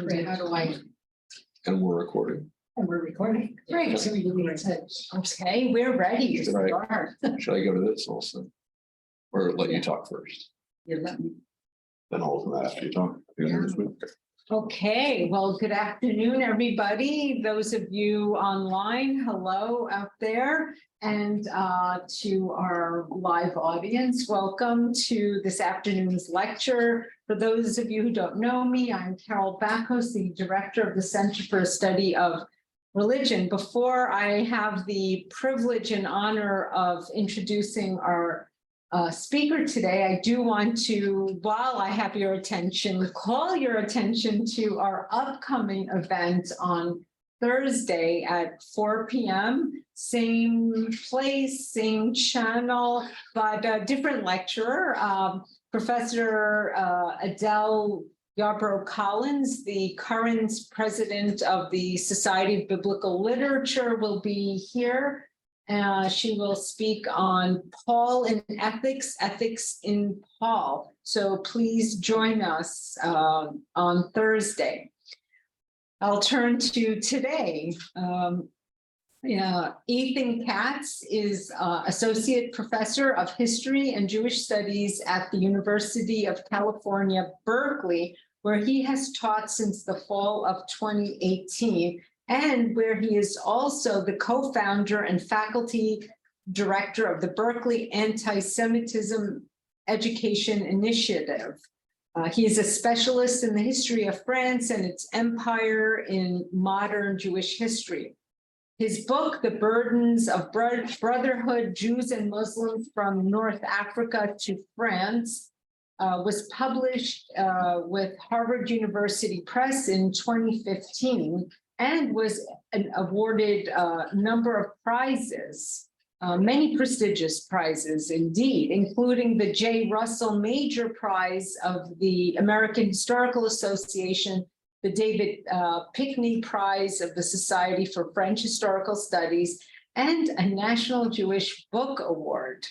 Great. How do I? And we're recording. And we're recording. Great. So we said, okay, we're ready to Right. start. Should I go to this also? Or let you talk first? You let me. Then I'll come after you talk. Okay, well, good afternoon, everybody. Those of you online, hello out there. And to our live audience, welcome to this afternoon's lecture. For those of you who don't know me, I'm Carol Bacos, the director of the Center for a Study of Religion. Before I have the privilege and honor of introducing our speaker today, I do want to, while I have your attention, call your attention to our upcoming event on Thursday at 4 p.m. Same place, same channel, but a different lecturer. Professor Adele Yarbrough Collins, the current president of the Society of Biblical Literature, will be here. She will speak on Paul and ethics, ethics in Paul. So please join us on Thursday. I'll turn to today. Ethan Katz is Associate Professor of History and Jewish Studies at the University of California, Berkeley, where he has taught since the fall of 2018. And where he is also the co-founder and faculty director of the Berkeley Anti-Semitism Education Initiative. He is a specialist in the history of France and its empire in modern Jewish history. His book, The Burdens of Brotherhood, Jews and Muslims from North Africa to France, was published with Harvard University Press in 2015. And was awarded a number of prizes, many prestigious prizes indeed, including the J. Russell Major Prize of the American Historical Association, the David Pickney Prize of the Society for French Historical Studies, and a National Jewish Book Award.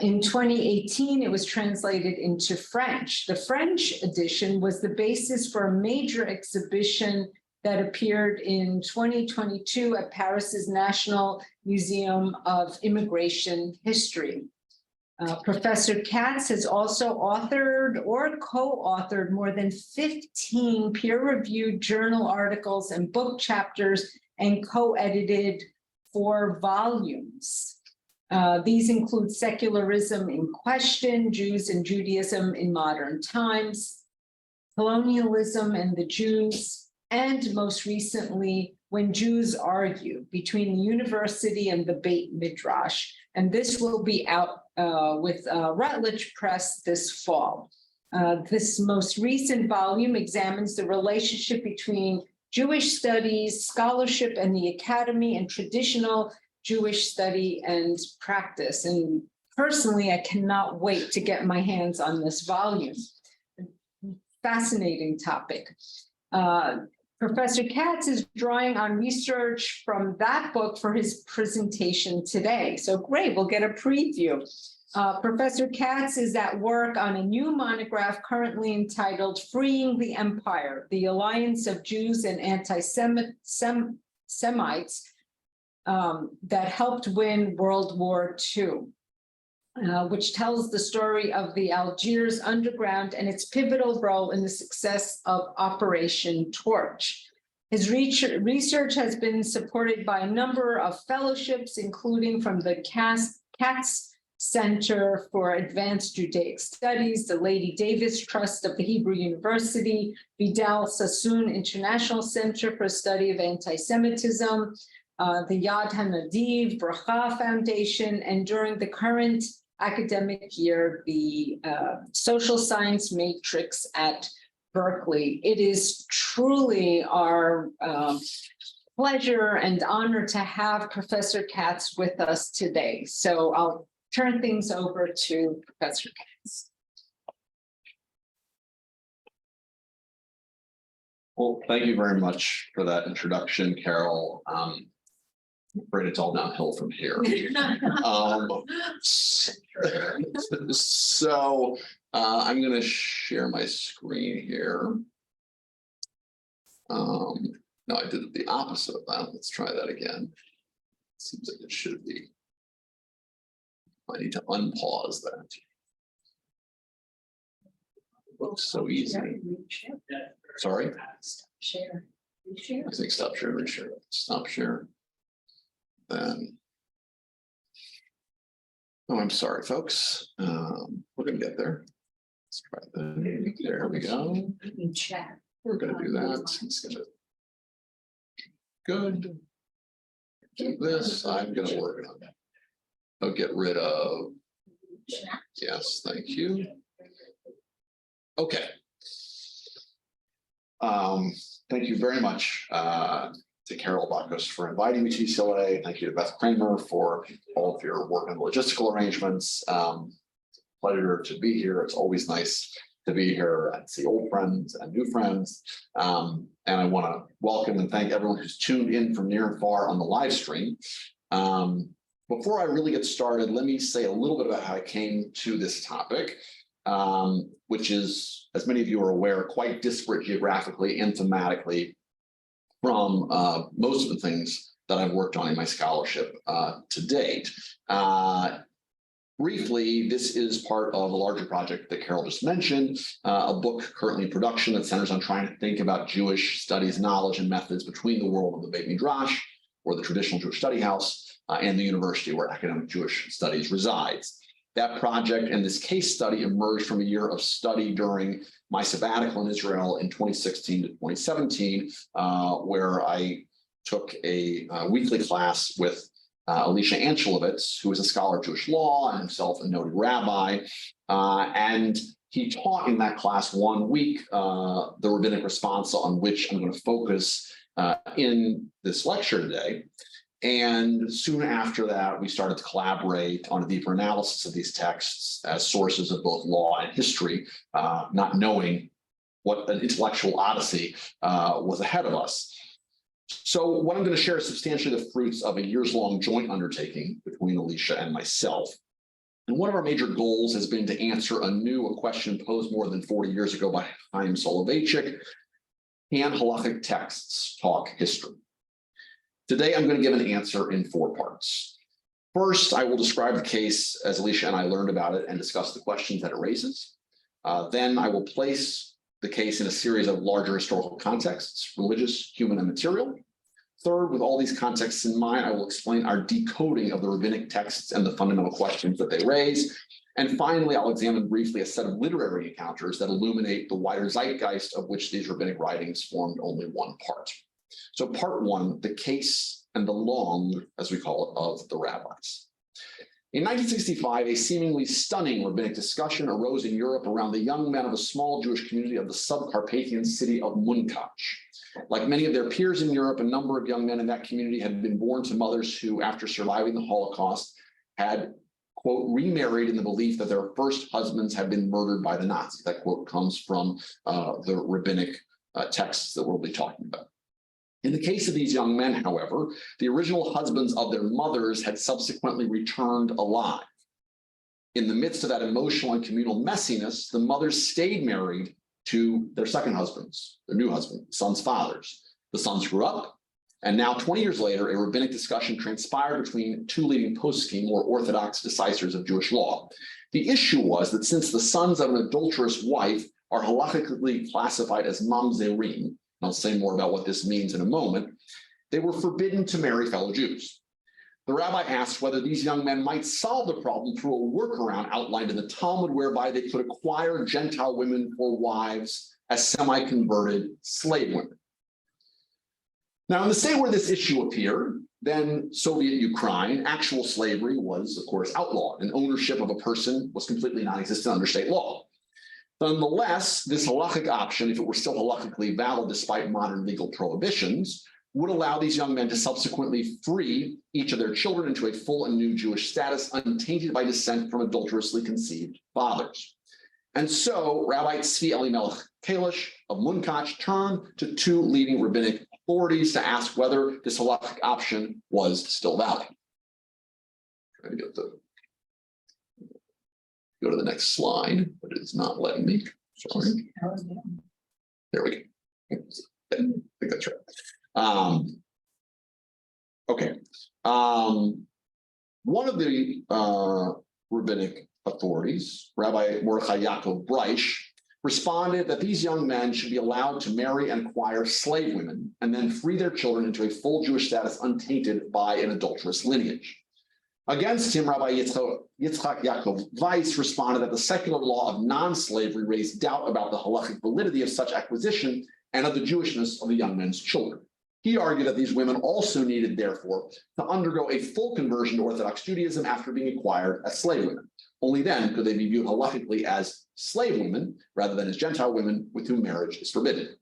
In 2018, it was translated into French. The French edition was the basis for a major exhibition that appeared in 2022 at Paris's National Museum of Immigration History. Professor Katz has also authored or co-authored more than 15 peer-reviewed journal articles and book chapters and co-edited 4 volumes. These include Secularism in Question, Jews and Judaism in Modern Times, Colonialism and the Jews, and most recently, When Jews Argue, Between the University and the Beit Midrash. And this will be out with Routledge Press this fall. This most recent volume examines the relationship between Jewish studies, scholarship, and the academy, and traditional Jewish study and practice. And personally, I cannot wait to get my hands on this volume. Fascinating topic. Professor Katz is drawing on research from that book for his presentation today. So great, we'll get a preview. Professor Katz is at work on a new monograph currently entitled Freeing the Empire, the Alliance of Jews and Anti-Semites that helped win World War II. Which tells the story of the Algiers underground and its pivotal role in the success of Operation Torch. His research has been supported by a number of fellowships, including from the Katz Center for Advanced Judaic Studies, the Lady Davis Trust of the Hebrew University, Vidal Sassoon International Center for Study of Anti-Semitism, the Yad HaNadiv Bracha Foundation, and during the current academic year, the Social Science Matrix at Berkeley. It is truly our pleasure and honor to have Professor Katz with us today. So I'll turn things over to Professor Katz. Well, thank you very much for that introduction, Carol. I'm afraid it's all downhill from here. I'm going to share my screen here. No, I did the opposite of that. Let's try that again. Seems like it should be. I need to unpause that. Looks so easy. Sorry? Share. I think stop share, reshare, stop share. Then. Oh, I'm sorry, folks. We're gonna get there. Let's try that. There we go. Chat. We're gonna do that. It's gonna. Good. Do this. I'm gonna work on that. I'll get rid of. Yes, thank you. Okay. Thank you very much to Carol Bacchus for inviting me to UCLA. Thank you to Beth Kramer for all of your work on the logistical arrangements. Pleasure to be here. It's always nice to be here and see old friends and new friends. And I want to welcome and thank everyone who's tuned in from near and far on the live stream. Before I really get started, let me say a little bit about how I came to this topic, which is, as many of you are aware, quite disparate geographically and thematically from most of the things that I've worked on in my scholarship to date. Briefly, this is part of a larger project that Carol just mentioned, a book currently in production that centers on trying to think about Jewish studies, knowledge, and methods between the world of the Beit Midrash, or the traditional Jewish study house, and the university where academic Jewish studies resides. That project and this case study emerged from a year of study during my sabbatical in Israel in 2016 to 2017, where I took a weekly class with Alicia Ancelovitz, who is a scholar of Jewish law and himself a noted rabbi. And he taught in that class 1 week the rabbinic responsa, on which I'm going to focus in this lecture today. And soon after that, we started to collaborate on a deeper analysis of these texts as sources of both law and history, not knowing what an intellectual odyssey was ahead of us. So what I'm going to share is substantially the fruits of a years-long joint undertaking between Alicia and myself. And one of our major goals has been to answer a question posed more than 40 years ago by Chaim Soloveitchik: can halachic texts talk history? Today, I'm going to give an answer in 4 parts. First, I will describe the case as Alicia and I learned about it and discuss the questions that it raises. Then I will place the case in a series of larger historical contexts: religious, human, and material. Third, with all these contexts in mind, I will explain our decoding of the rabbinic texts and the fundamental questions that they raise. And finally, I'll examine briefly a set of literary encounters that illuminate the wider zeitgeist of which these rabbinic writings formed only one part. So part 1, the case and the long, as we call it, of the rabbis. In 1965, a seemingly stunning rabbinic discussion arose in Europe around the young men of a small Jewish community of the SubCarpathian city of Munkacz. Like many of their peers in Europe, a number of young men in that community had been born to mothers who, after surviving the Holocaust, had, quote, remarried in the belief that their first husbands had been murdered by the Nazis. That quote comes from the rabbinic texts that we'll be talking about. In the case of these young men, however, the original husbands of their mothers had subsequently returned alive. In the midst of that emotional and communal messiness, the mothers stayed married to their second husbands, their new husband, the son's fathers. The sons grew up, and now 20 years later, a rabbinic discussion transpired between 2 leading poskim, or Orthodox decisors of Jewish law. The issue was that since the sons of an adulterous wife are halakhically classified as Mamzerim, I'll say more about what this means in a moment, they were forbidden to marry fellow Jews. The rabbi asked whether these young men might solve the problem through a workaround outlined in the Talmud, whereby they could acquire Gentile women for wives as semi-converted slave women. Now, in the state where this issue appeared, then Soviet Ukraine, actual slavery was, of course, outlawed, and ownership of a person was completely non-existent under state law. Nonetheless, this halachic option, if it were still halachically valid despite modern legal prohibitions, would allow these young men to subsequently free each of their children into a full and new Jewish status, untainted by descent from adulterously conceived fathers. And so Rabbi Tzvi Elimelech Kalish of Munkacz turned to 2 leading rabbinic authorities to ask whether this halachic option was still valid. Trying to go to the next slide, but it is not letting me. Sorry. There we go. I think that's right. Okay. One of the rabbinic authorities, Rabbi Mordechai Yaakov Breish, responded that these young men should be allowed to marry and acquire slave women and then free their children into a full Jewish status untainted by an adulterous lineage. Against him, Rabbi Yitzchak Yaakov Weiss responded that the secular law of non-slavery raised doubt about the halachic validity of such acquisition and of the Jewishness of the young men's children. He argued that these women also needed, therefore, to undergo a full conversion to Orthodox Judaism after being acquired as slave women. Only then could they be viewed halachically as slave women rather than as Gentile women with whom marriage is forbidden.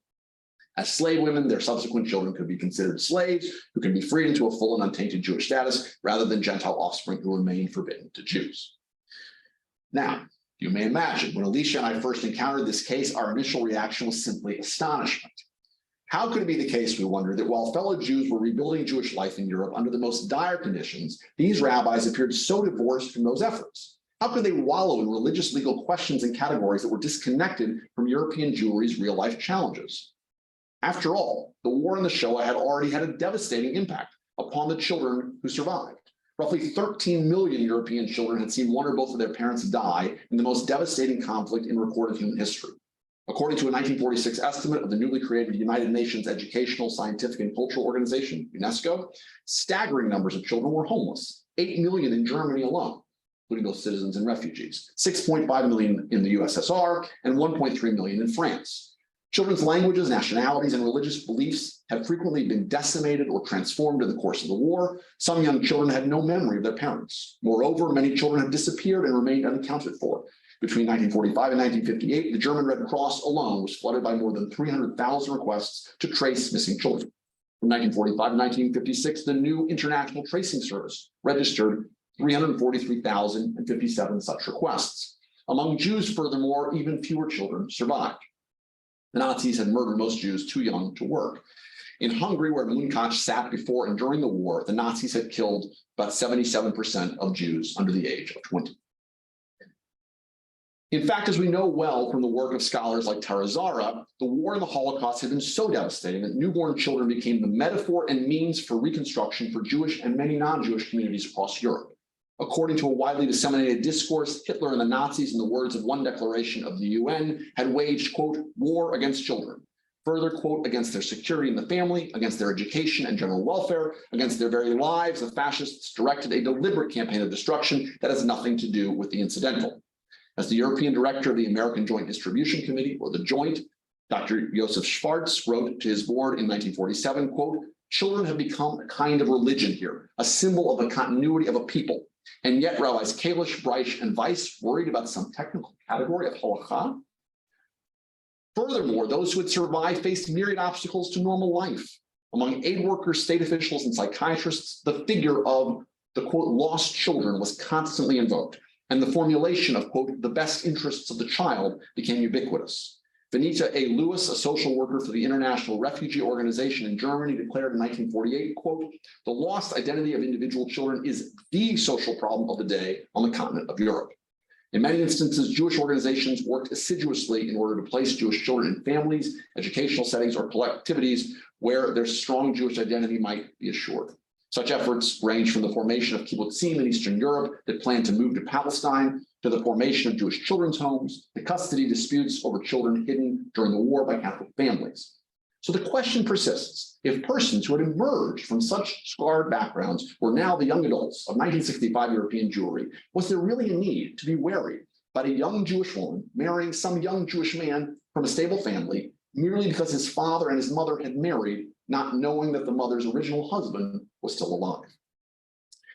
As slave women, their subsequent children could be considered slaves who can be freed into a full and untainted Jewish status rather than Gentile offspring who remain forbidden to Jews. Now, you may imagine, when Alicia and I first encountered this case, our initial reaction was simply astonishment. How could it be the case, we wondered, that while fellow Jews were rebuilding Jewish life in Europe under the most dire conditions, these rabbis appeared so divorced from those efforts? How could they wallow in religious legal questions and categories that were disconnected from European Jewry's real-life challenges? After all, the war in the Shoah had already had a devastating impact upon the children who survived. Roughly 13 million European children had seen one or both of their parents die in the most devastating conflict in recorded human history. According to a 1946 estimate of the newly created United Nations Educational, Scientific, and Cultural Organization, UNESCO, staggering numbers of children were homeless, 8 million in Germany alone, including both citizens and refugees, 6.5 million in the USSR, and 1.3 million in France. Children's languages, nationalities, and religious beliefs have frequently been decimated or transformed in the course of the war. Some young children had no memory of their parents. Moreover, many children have disappeared and remained unaccounted for. Between 1945 and 1958, the German Red Cross alone was flooded by more than 300,000 requests to trace missing children. From 1945 to 1956, the new International Tracing Service registered 343,057 such requests. Among Jews, furthermore, even fewer children survived. The Nazis had murdered most Jews too young to work. In Hungary, where Munkacz sat before and during the war, the Nazis had killed about 77% of Jews under the age of 20. In fact, as we know well from the work of scholars like Tara Zara, the war and the Holocaust had been so devastating that newborn children became the metaphor and means for reconstruction for Jewish and many non-Jewish communities across Europe. According to a widely disseminated discourse, Hitler and the Nazis, in the words of one declaration of the UN, had waged, quote, war against children. Further, quote, against their security in the family, against their education and general welfare, against their very lives, the fascists directed a deliberate campaign of destruction that has nothing to do with the incidental. As the European director of the American Joint Distribution Committee, or the Joint, Dr. Joseph Schwartz wrote to his board in 1947, quote, children have become a kind of religion here, a symbol of the continuity of a people. And yet Rabbis Kalish, Breish, and Weiss worried about some technical category of halakha. Furthermore, those who had survived faced myriad obstacles to normal life. Among aid workers, state officials, and psychiatrists, the figure of the, quote, lost children was constantly invoked. And the formulation of, quote, the best interests of the child became ubiquitous. Benita A. Lewis, a social worker for the International Refugee Organization in Germany, declared in 1948, quote, the lost identity of individual children is the social problem of the day on the continent of Europe. In many instances, Jewish organizations worked assiduously in order to place Jewish children in families, educational settings, or collectivities where their strong Jewish identity might be assured. Such efforts range from the formation of kibbutzim in Eastern Europe that plan to move to Palestine, to the formation of Jewish children's homes, to custody disputes over children hidden during the war by Catholic families. So the question persists, if persons who had emerged from such scarred backgrounds were now the young adults of 1965 European Jewry, was there really a need to be wary about a young Jewish woman marrying some young Jewish man from a stable family merely because his father and his mother had married, not knowing that the mother's original husband was still alive?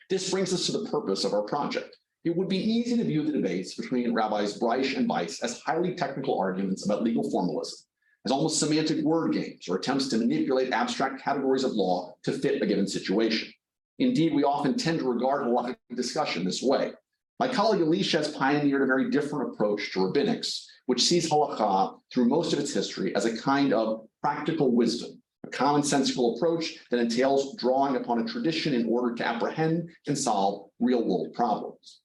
This brings us to the purpose of our project. It would be easy to view the debates between Rabbis Breish and Weiss as highly technical arguments about legal formalism, as almost semantic word games or attempts to manipulate abstract categories of law to fit a given situation. Indeed, we often tend to regard halachic discussion this way. My colleague Alicia has pioneered a very different approach to rabbinics, which sees halakha through most of its history as a kind of practical wisdom, a commonsensical approach that entails drawing upon a tradition in order to apprehend and solve real-world problems.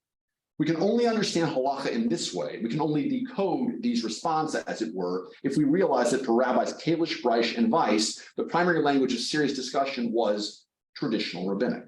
We can only understand halacha in this way. We can only decode these responses, as it were, if we realize that for rabbis Kalish, Breish, and Weiss, the primary language of serious discussion was traditional rabbinic.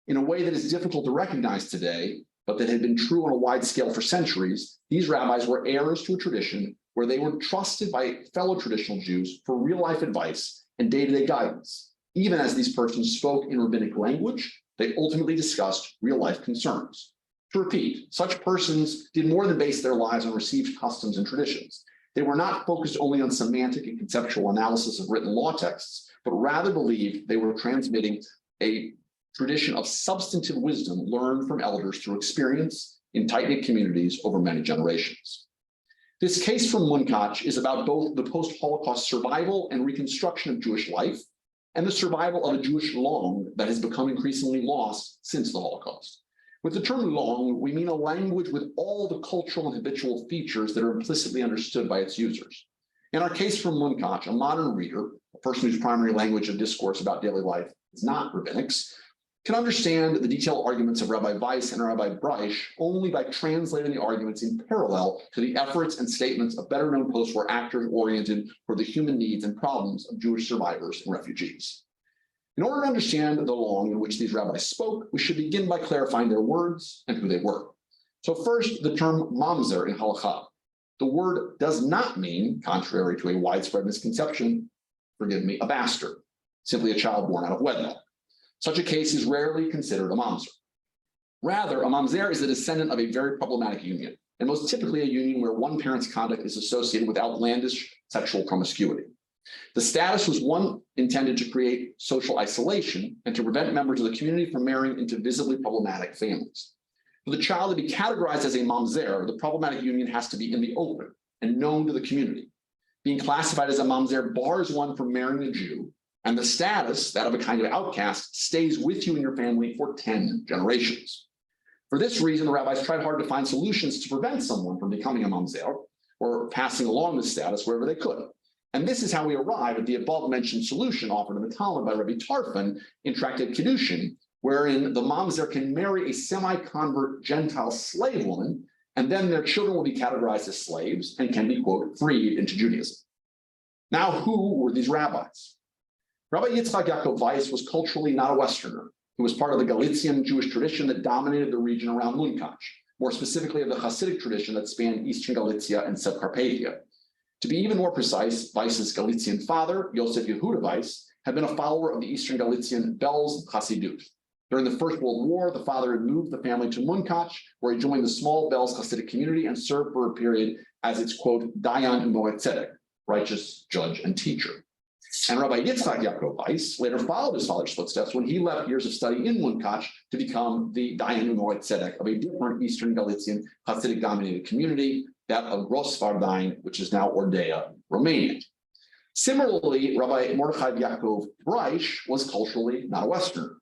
In a way that is difficult to recognize today, but that had been true on a wide scale for centuries, these rabbis were heirs to a tradition where they were trusted by fellow traditional Jews for real-life advice and day-to-day guidance. Even as these persons spoke in rabbinic language, they ultimately discussed real-life concerns. To repeat, such persons did more than base their lives on received customs and traditions. They were not focused only on semantic and conceptual analysis of written law texts, but rather believed they were transmitting a tradition of substantive wisdom learned from elders through experience in tight-knit communities over many generations. This case from Munkacz is about both the post-Holocaust survival and reconstruction of Jewish life and the survival of a Jewish langue that has become increasingly lost since the Holocaust. With the term langue, we mean a language with all the cultural and habitual features that are implicitly understood by its users. In our case from Munkacz, a modern reader, a person whose primary language of discourse about daily life is not rabbinics, can understand the detailed arguments of Rabbi Weiss and Rabbi Breish only by translating the arguments in parallel to the efforts and statements of better-known post-war actors oriented for the human needs and problems of Jewish survivors and refugees. In order to understand the langue in which these rabbis spoke, we should begin by clarifying their words and who they were. So first, the term mamzer in halakha. The word does not mean, contrary to a widespread misconception, forgive me, a bastard, simply a child born out of wedlock. Such a case is rarely considered a mamzer. Rather, a mamzer is the descendant of a very problematic union, and most typically a union where one parent's conduct is associated with outlandish sexual promiscuity. The status was one intended to create social isolation and to prevent members of the community from marrying into visibly problematic families. For the child to be categorized as a mamzer, the problematic union has to be in the open and known to the community. Being classified as a mamzer bars one from marrying a Jew, and the status, that of a kind of outcast, stays with you and your family for 10 generations. For this reason, the rabbis tried hard to find solutions to prevent someone from becoming a mamzer or passing along this status wherever they could. And this is how we arrive at the above-mentioned solution offered in the Talmud by Rabbi Tarfon in Tractate Kiddushin, wherein the mamzer can marry a semi-convert Gentile slave woman, and then their children will be categorized as slaves and can be, quote, freed into Judaism. Now, who were these rabbis? Rabbi Yitzchak Yaakov Weiss was culturally not a Westerner. He was part of the Galician Jewish tradition that dominated the region around Munkacz, more specifically of the Hasidic tradition that spanned Eastern Galicia and SubCarpathian. To be even more precise, Weiss's Galician father, Yosef Yehuda Weiss, had been a follower of the Eastern Galician Belz Hasidut. During the First World War, the father had moved the family to Munkacz, where he joined the small Belz Hasidic community and served for a period as its, quote, Dayan Umoed Tzedek, righteous judge and teacher. And Rabbi Yitzchak Yaakov Weiss later followed his father's footsteps when he left years of study in Munkacz to become the Dayan Umoed Tzedek of a different Eastern Galician Hasidic-dominated community, that of Grossvardain, which is now Ordea, Romania. Similarly, Rabbi Mordechai Yaakov Breish was culturally not a Westerner.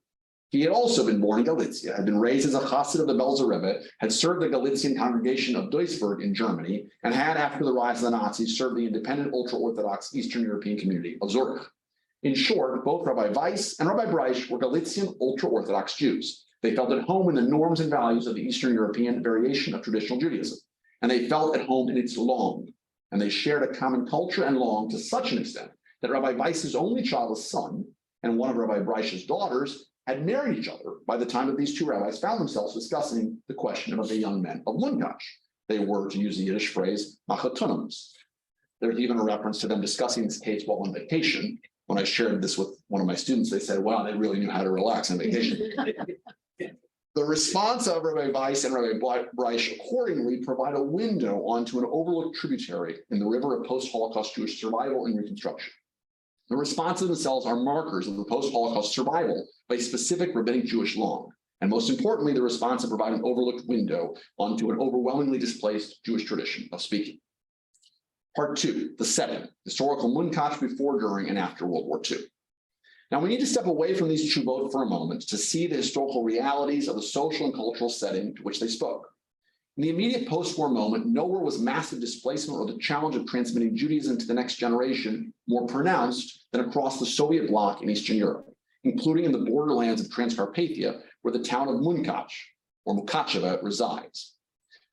He had also been born in Galicia, had been raised as a chassid of the Belzer Rebbe, had served the Galician congregation of Duisburg in Germany, and had, after the rise of the Nazis, served the independent ultra-Orthodox Eastern European community of Zurich. In short, both Rabbi Weiss and Rabbi Breish were Galician ultra-Orthodox Jews. They felt at home in the norms and values of the Eastern European variation of traditional Judaism, and they felt at home in its langue, and they shared a common culture and langue to such an extent that Rabbi Weiss's only childless son and one of Rabbi Breich's daughters had married each other by the time that these two rabbis found themselves discussing the question of the young men of Munkacz. They were, to use the Yiddish phrase, machatunums. There's even a reference to them discussing this case while on vacation. When I shared this with one of my students, they said, wow, they really knew how to relax on vacation. The response of Rabbi Weiss and Rabbi Breish accordingly provide a window onto an overlooked tributary in the river of post-Holocaust Jewish survival and reconstruction. The responses themselves are markers of the post-Holocaust survival by a specific rabbinic Jewish langue, and most importantly, the responses provide an overlooked window onto an overwhelmingly displaced Jewish tradition of speaking. Part 2, the setting, historical Munkacz before, during, and after World War II. Now, we need to step away from these chubot for a moment to see the historical realities of the social and cultural setting to which they spoke. In the immediate post-war moment, nowhere was massive displacement or the challenge of transmitting Judaism to the next generation more pronounced than across the Soviet bloc in Eastern Europe, including in the borderlands of Transcarpathia, where the town of Munkacz, or Munkacheva, resides.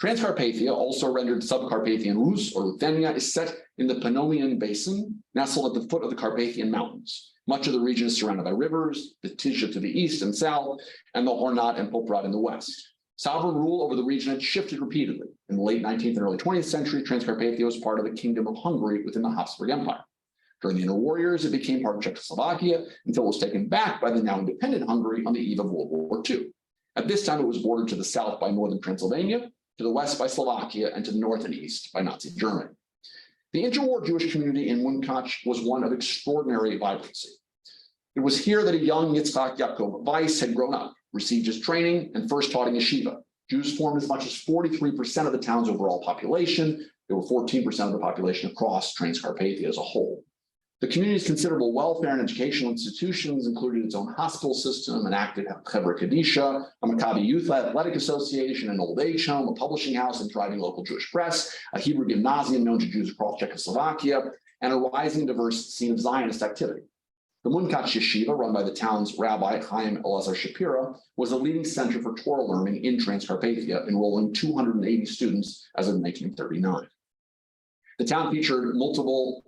Transcarpathia, also rendered Subcarpathian Rus or Ruthenia, is set in the Pannonian Basin, nestled at the foot of the Carpathian Mountains. Much of the region is surrounded by rivers, the Tisza to the east and south, and the Hornat and Poprad in the west. Sovereign rule over the region had shifted repeatedly. In the late 19th and early 20th century, Transcarpathia was part of the Kingdom of Hungary within the Habsburg Empire. During the interwar years, it became part of Czechoslovakia until it was taken back by the now independent Hungary on the eve of World War II. At this time, it was bordered to the south by northern Transylvania, to the west by Slovakia, and to the north and east by Nazi Germany. The interwar Jewish community in Munkacz was one of extraordinary vibrancy. It was here that a young Yitzhak Yaakov Weiss had grown up, received his training, and first taught in yeshiva. Jews formed as much as 43% of the town's overall population. There were 14% of the population across Transcarpathia as a whole. The community's considerable welfare and educational institutions included its own hospital system, an active Chevra Kadisha, a Maccabi Youth Athletic Association, an old age home, a publishing house, and thriving local Jewish press, a Hebrew gymnasium known to Jews across Czechoslovakia, and a rising diverse scene of Zionist activity. The Munkacz Yeshiva, run by the town's rabbi Chaim Elazar Shapira, was a leading center for Torah learning in Transcarpathia, enrolling 280 students as of 1939. The town featured multiple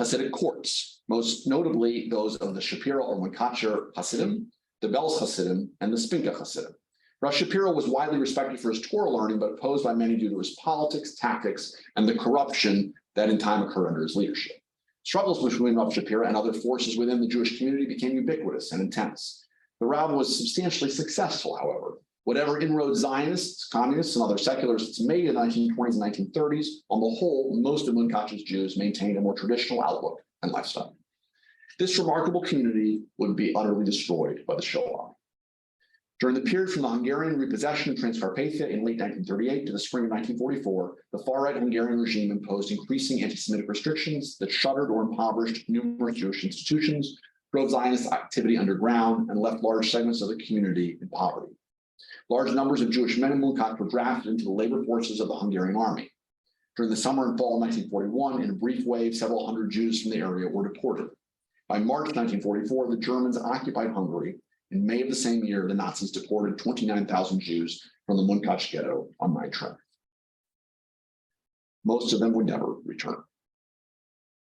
Hasidic courts, most notably those of the Shapira or Munkaczer Hasidim, the Belz Hasidim, and the Spinka Hasidim. Rosh Shapira was widely respected for his Torah learning, but opposed by many due to his politics, tactics, and the corruption that in time occurred under his leadership. Struggles between Rav Shapira and other forces within the Jewish community became ubiquitous and intense. The Rav was substantially successful, however. Whatever inroads Zionists, communists, and other secularists made in the 1920s and 1930s, on the whole, most of Munkacz's Jews maintained a more traditional outlook and lifestyle. This remarkable community would be utterly destroyed by the Shoah. During the period from the Hungarian repossession of Transcarpathia in late 1938 to the spring of 1944, the far-right Hungarian regime imposed increasing anti-Semitic restrictions that shuttered or impoverished numerous Jewish institutions, drove Zionist activity underground, and left large segments of the community in poverty. Large numbers of Jewish men in Munkacz were drafted into the labor forces of the Hungarian army. During the summer and fall of 1941, in a brief wave, several hundred Jews from the area were deported. By March 1944, the Germans occupied Hungary. In May of the same year, the Nazis deported 29,000 Jews from the Munkacz ghetto on my train. Most of them would never return.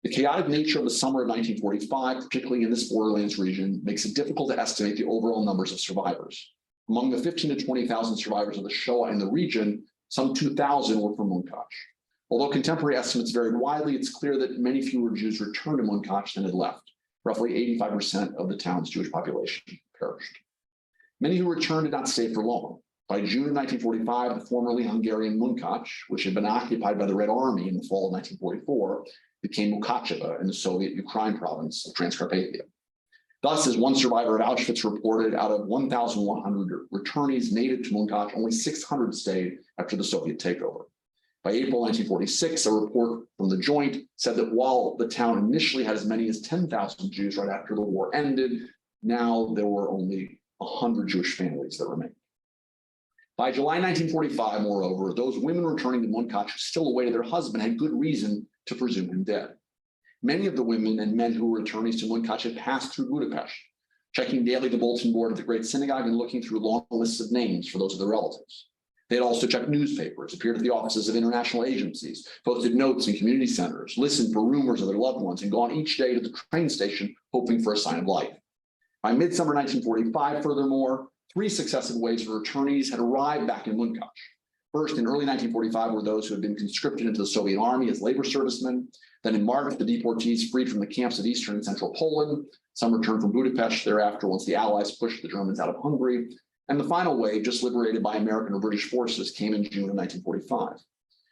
The chaotic nature of the summer of 1945, particularly in this borderlands region, makes it difficult to estimate the overall numbers of survivors. Among the 15 to 20,000 survivors of the Shoah in the region, some 2,000 were from Munkacz. Although contemporary estimates varied widely, it's clear that many fewer Jews returned to Munkacz than had left. Roughly 85% of the town's Jewish population perished. Many who returned did not stay for long. By June of 1945, the formerly Hungarian Munkacz, which had been occupied by the Red Army in the fall of 1944, became Munkacz in the Soviet Ukraine province of Transcarpathia. Thus, as one survivor of Auschwitz reported, out of 1,100 returnees native to Munkacz, only 600 stayed after the Soviet takeover. By April 1946, a report from the Joint said that while the town initially had as many as 10,000 Jews right after the war ended, now there were only 100 Jewish families that remained. By July 1945, moreover, those women returning to Munkacz who still awaited their husband had good reason to presume him dead. Many of the women and men who were returnees to Munkacz had passed through Budapest, checking daily the bulletin board at the Great Synagogue and looking through long lists of names for those of their relatives. They had also checked newspapers, appeared at the offices of international agencies, posted notes in community centers, listened for rumors of their loved ones, and gone each day to the train station hoping for a sign of life. By midsummer 1945, furthermore, 3 successive waves of returnees had arrived back in Munkacz. First, in early 1945, were those who had been conscripted into the Soviet army as labor servicemen. Then in March, the deportees freed from the camps of Eastern and Central Poland. Some returned from Budapest thereafter once the Allies pushed the Germans out of Hungary. And the final wave, just liberated by American or British forces, came in June of 1945.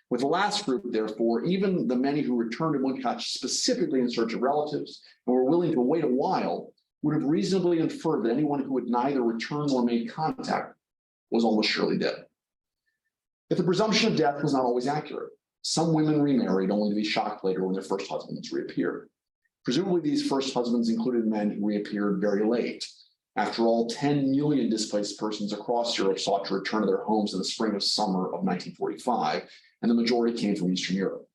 With the last group, therefore, even the many who returned to Munkacz specifically in search of relatives and were willing to wait a while would have reasonably inferred that anyone who had neither returned nor made contact was almost surely dead. If the presumption of death was not always accurate, some women remarried only to be shocked later when their first husbands reappeared. Presumably, these first husbands included men who reappeared very late. After all, 10 million displaced persons across Europe sought to return to their homes in the spring of summer of 1945, and the majority came from Eastern Europe.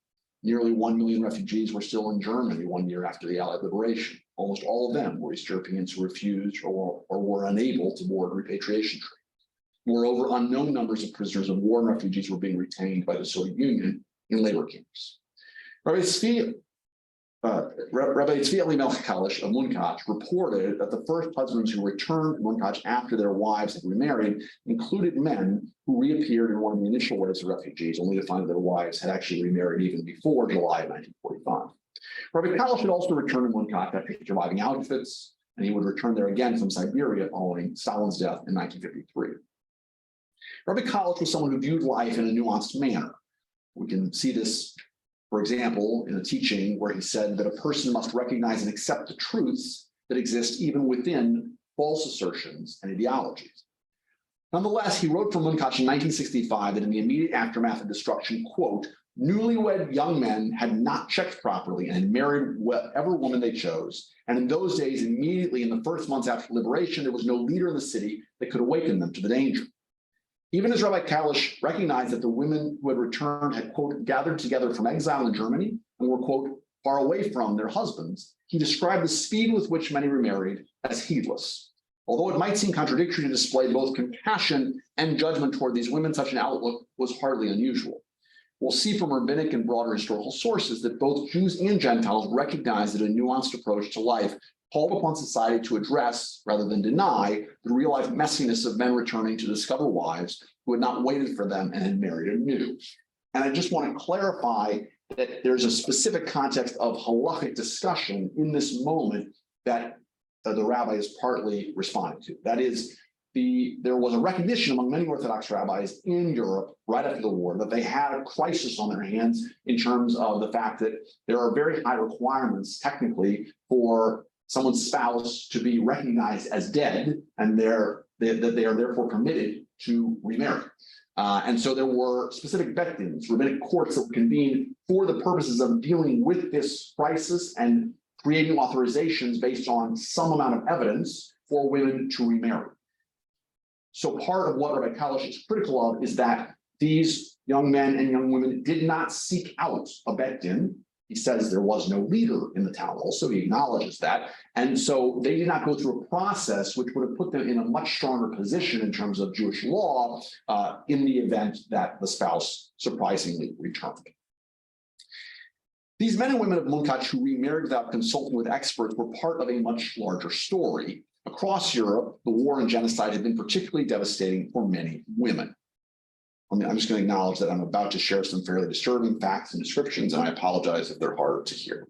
Nearly 1 million refugees were still in Germany 1 year after the Allied liberation. Almost all of them were East Europeans who refused or were unable to board repatriation trains. Moreover, unknown numbers of prisoners of war and refugees were being retained by the Soviet Union in labor camps. Rabbi Tzvi Munkacz of Munkacz reported that the first husbands who returned to Munkacz after their wives had remarried included men who reappeared in one of the initial waves of refugees, only to find that their wives had actually remarried even before July of 1945. Rabbi Kalish had also returned to Munkacz after surviving Auschwitz, and he would return there again from Siberia following Stalin's death in 1953. Rabbi Kalish was someone who viewed life in a nuanced manner. We can see this, for example, in a teaching where he said that a person must recognize and accept the truths that exist even within false assertions and ideologies. Nonetheless, he wrote from Munkacz in 1965 that in the immediate aftermath of destruction, quote, newlywed young men had not checked properly and had married whatever woman they chose. And in those days, immediately in the first months after liberation, there was no leader in the city that could awaken them to the danger. Even as Rabbi Kalish recognized that the women who had returned had, quote, gathered together from exile in Germany and were, quote, far away from their husbands, he described the speed with which many remarried as heedless. Although it might seem contradictory to display both compassion and judgment toward these women, such an outlook was hardly unusual. We'll see from rabbinic and broader historical sources that both Jews and Gentiles recognized that a nuanced approach to life called upon society to address, rather than deny, the real-life messiness of men returning to discover wives who had not waited for them and had married anew. And I just want to clarify that there's a specific context of halachic discussion in this moment that the rabbi is partly responding to. That is, there was a recognition among many Orthodox rabbis in Europe right after the war that they had a crisis on their hands in terms of the fact that there are very high requirements technically for someone's spouse to be recognized as dead, and that they are therefore permitted to remarry. And so there were specific bettins, rabbinic courts that were convened for the purposes of dealing with this crisis and creating authorizations based on some amount of evidence for women to remarry. So part of what Rabbi Kalish is critical of is that these young men and young women did not seek out a betin. He says there was no leader in the town also, he acknowledges that. And so they did not go through a process which would have put them in a much stronger position in terms of Jewish law in the event that the spouse surprisingly returned. These men and women of Munkacz who remarried without consulting with experts were part of a much larger story. Across Europe, the war and genocide had been particularly devastating for many women. I'm just going to acknowledge that I'm about to share some fairly disturbing facts and descriptions, and I apologize if they're harder to hear.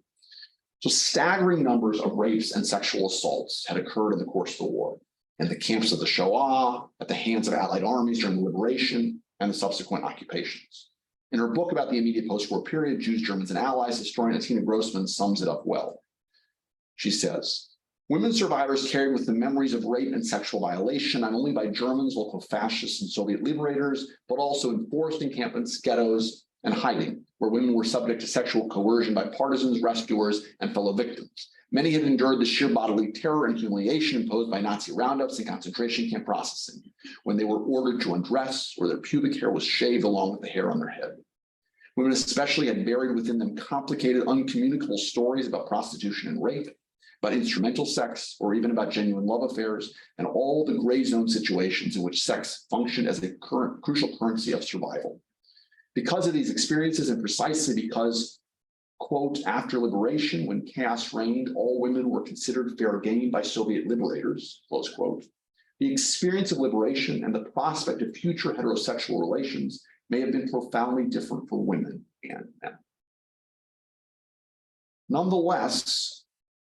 So staggering numbers of rapes and sexual assaults had occurred in the course of the war, in the camps of the Shoah, at the hands of Allied armies during the liberation, and the subsequent occupations. In her book about the immediate post-war period, Jews, Germans, and Allies, historian Atina Grossman sums it up well. She says, women survivors carried with them memories of rape and sexual violation, not only by Germans, local fascists, and Soviet liberators, but also in forced encampments, ghettos, and hiding, where women were subject to sexual coercion by partisans, rescuers, and fellow victims. Many had endured the sheer bodily terror and humiliation imposed by Nazi roundups and concentration camp processing, when they were ordered to undress or their pubic hair was shaved along with the hair on their head. Women especially had buried within them complicated, uncommunicable stories about prostitution and rape, about instrumental sex, or even about genuine love affairs, and all the gray zone situations in which sex functioned as a crucial currency of survival. Because of these experiences, and precisely because, quote, after liberation, when chaos reigned, all women were considered fair game by Soviet liberators, close quote, the experience of liberation and the prospect of future heterosexual relations may have been profoundly different for women and men. Nonetheless,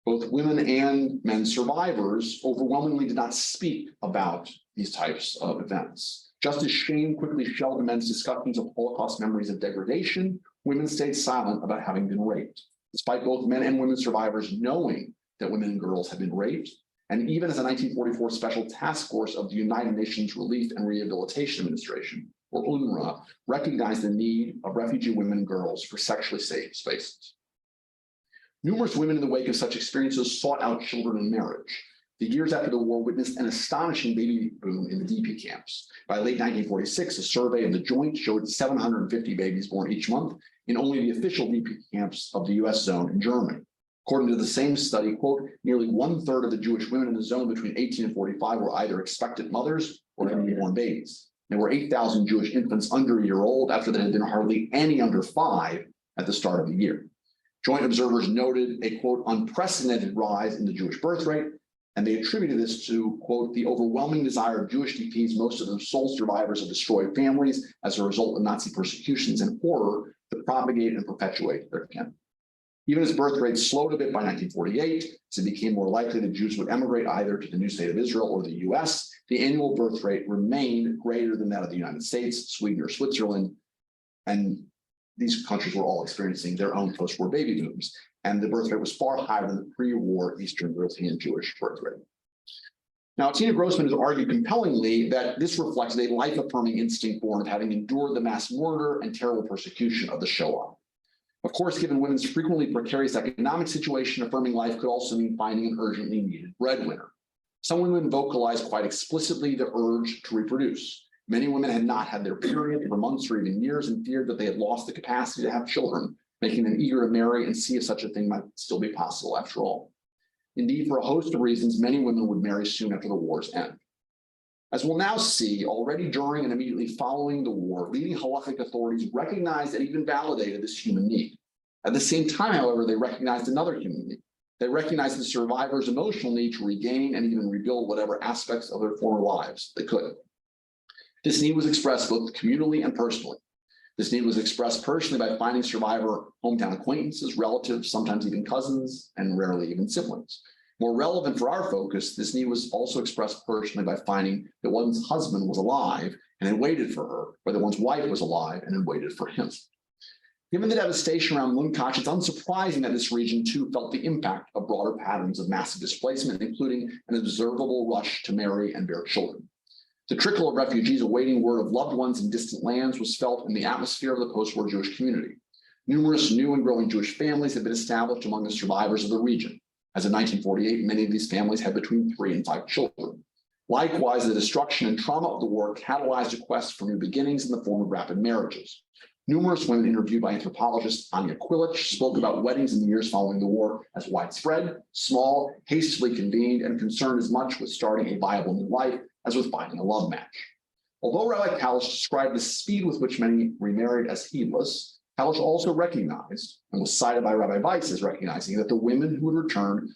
both women and men survivors overwhelmingly did not speak about these types of events. Just as shame quickly shelved men's discussions of Holocaust memories of degradation, women stayed silent about having been raped, despite both men and women survivors knowing that women and girls had been raped, and even as a 1944 special task force of the United Nations Relief and Rehabilitation Administration, or UNRWA, recognized the need of refugee women and girls for sexually safe spaces. Numerous women in the wake of such experiences sought out children in marriage. The years after the war witnessed an astonishing baby boom in the DP camps. By late 1946, a survey of the Joint showed 750 babies born each month in only the official DP camps of the US zone in Germany. According to the same study, quote, nearly 1/3 of the Jewish women in the zone between 18 and 45 were either expectant mothers or had newborn babies. There were 8,000 Jewish infants under a year old after there had been hardly any under 5 at the start of the year. Joint observers noted a, quote, unprecedented rise in the Jewish birth rate, and they attributed this to, quote, the overwhelming desire of Jewish DPs, most of them sole survivors of destroyed families as a result of Nazi persecutions and horror, to propagate and perpetuate their kin. Even as birth rates slowed a bit by 1948, as it became more likely that Jews would emigrate either to the new state of Israel or the US, the annual birth rate remained greater than that of the United States, Sweden, or Switzerland. And these countries were all experiencing their own post-war baby booms. And the birth rate was far higher than the pre-war Eastern European Jewish birth rate. Now, Tina Grossman has argued compellingly that this reflects a life-affirming instinct born of having endured the mass murder and terrible persecution of the Shoah. Of course, given women's frequently precarious economic situation, affirming life could also mean finding an urgently needed breadwinner. Some women vocalized quite explicitly the urge to reproduce. Many women had not had their period for months or even years and feared that they had lost the capacity to have children, making them eager to marry and see if such a thing might still be possible after all. Indeed, for a host of reasons, many women would marry soon after the war's end. As we'll now see, already during and immediately following the war, leading halachic authorities recognized and even validated this human need. At the same time, however, they recognized another human need. They recognized the survivor's emotional need to regain and even rebuild whatever aspects of their former lives they could. This need was expressed both communally and personally. This need was expressed personally by finding survivor hometown acquaintances, relatives, sometimes even cousins, and rarely even siblings. More relevant for our focus, this need was also expressed personally by finding that one's husband was alive and had waited for her, or that one's wife was alive and had waited for him. Given the devastation around Munkacz, it's unsurprising that this region too felt the impact of broader patterns of massive displacement, including an observable rush to marry and bear children. The trickle of refugees awaiting word of loved ones in distant lands was felt in the atmosphere of the post-war Jewish community. Numerous new and growing Jewish families had been established among the survivors of the region. As in 1948, many of these families had between 3 and 5 children. Likewise, the destruction and trauma of the war catalyzed a quest for new beginnings in the form of rapid marriages. Numerous women interviewed by anthropologist Anya Quilich spoke about weddings in the years following the war as widespread, small, hastily convened, and concerned as much with starting a viable new life as with finding a love match. Although Rabbi Kalish described the speed with which many remarried as heedless, Kalish also recognized, and was cited by Rabbi Weiss as recognizing, that the women who had returned,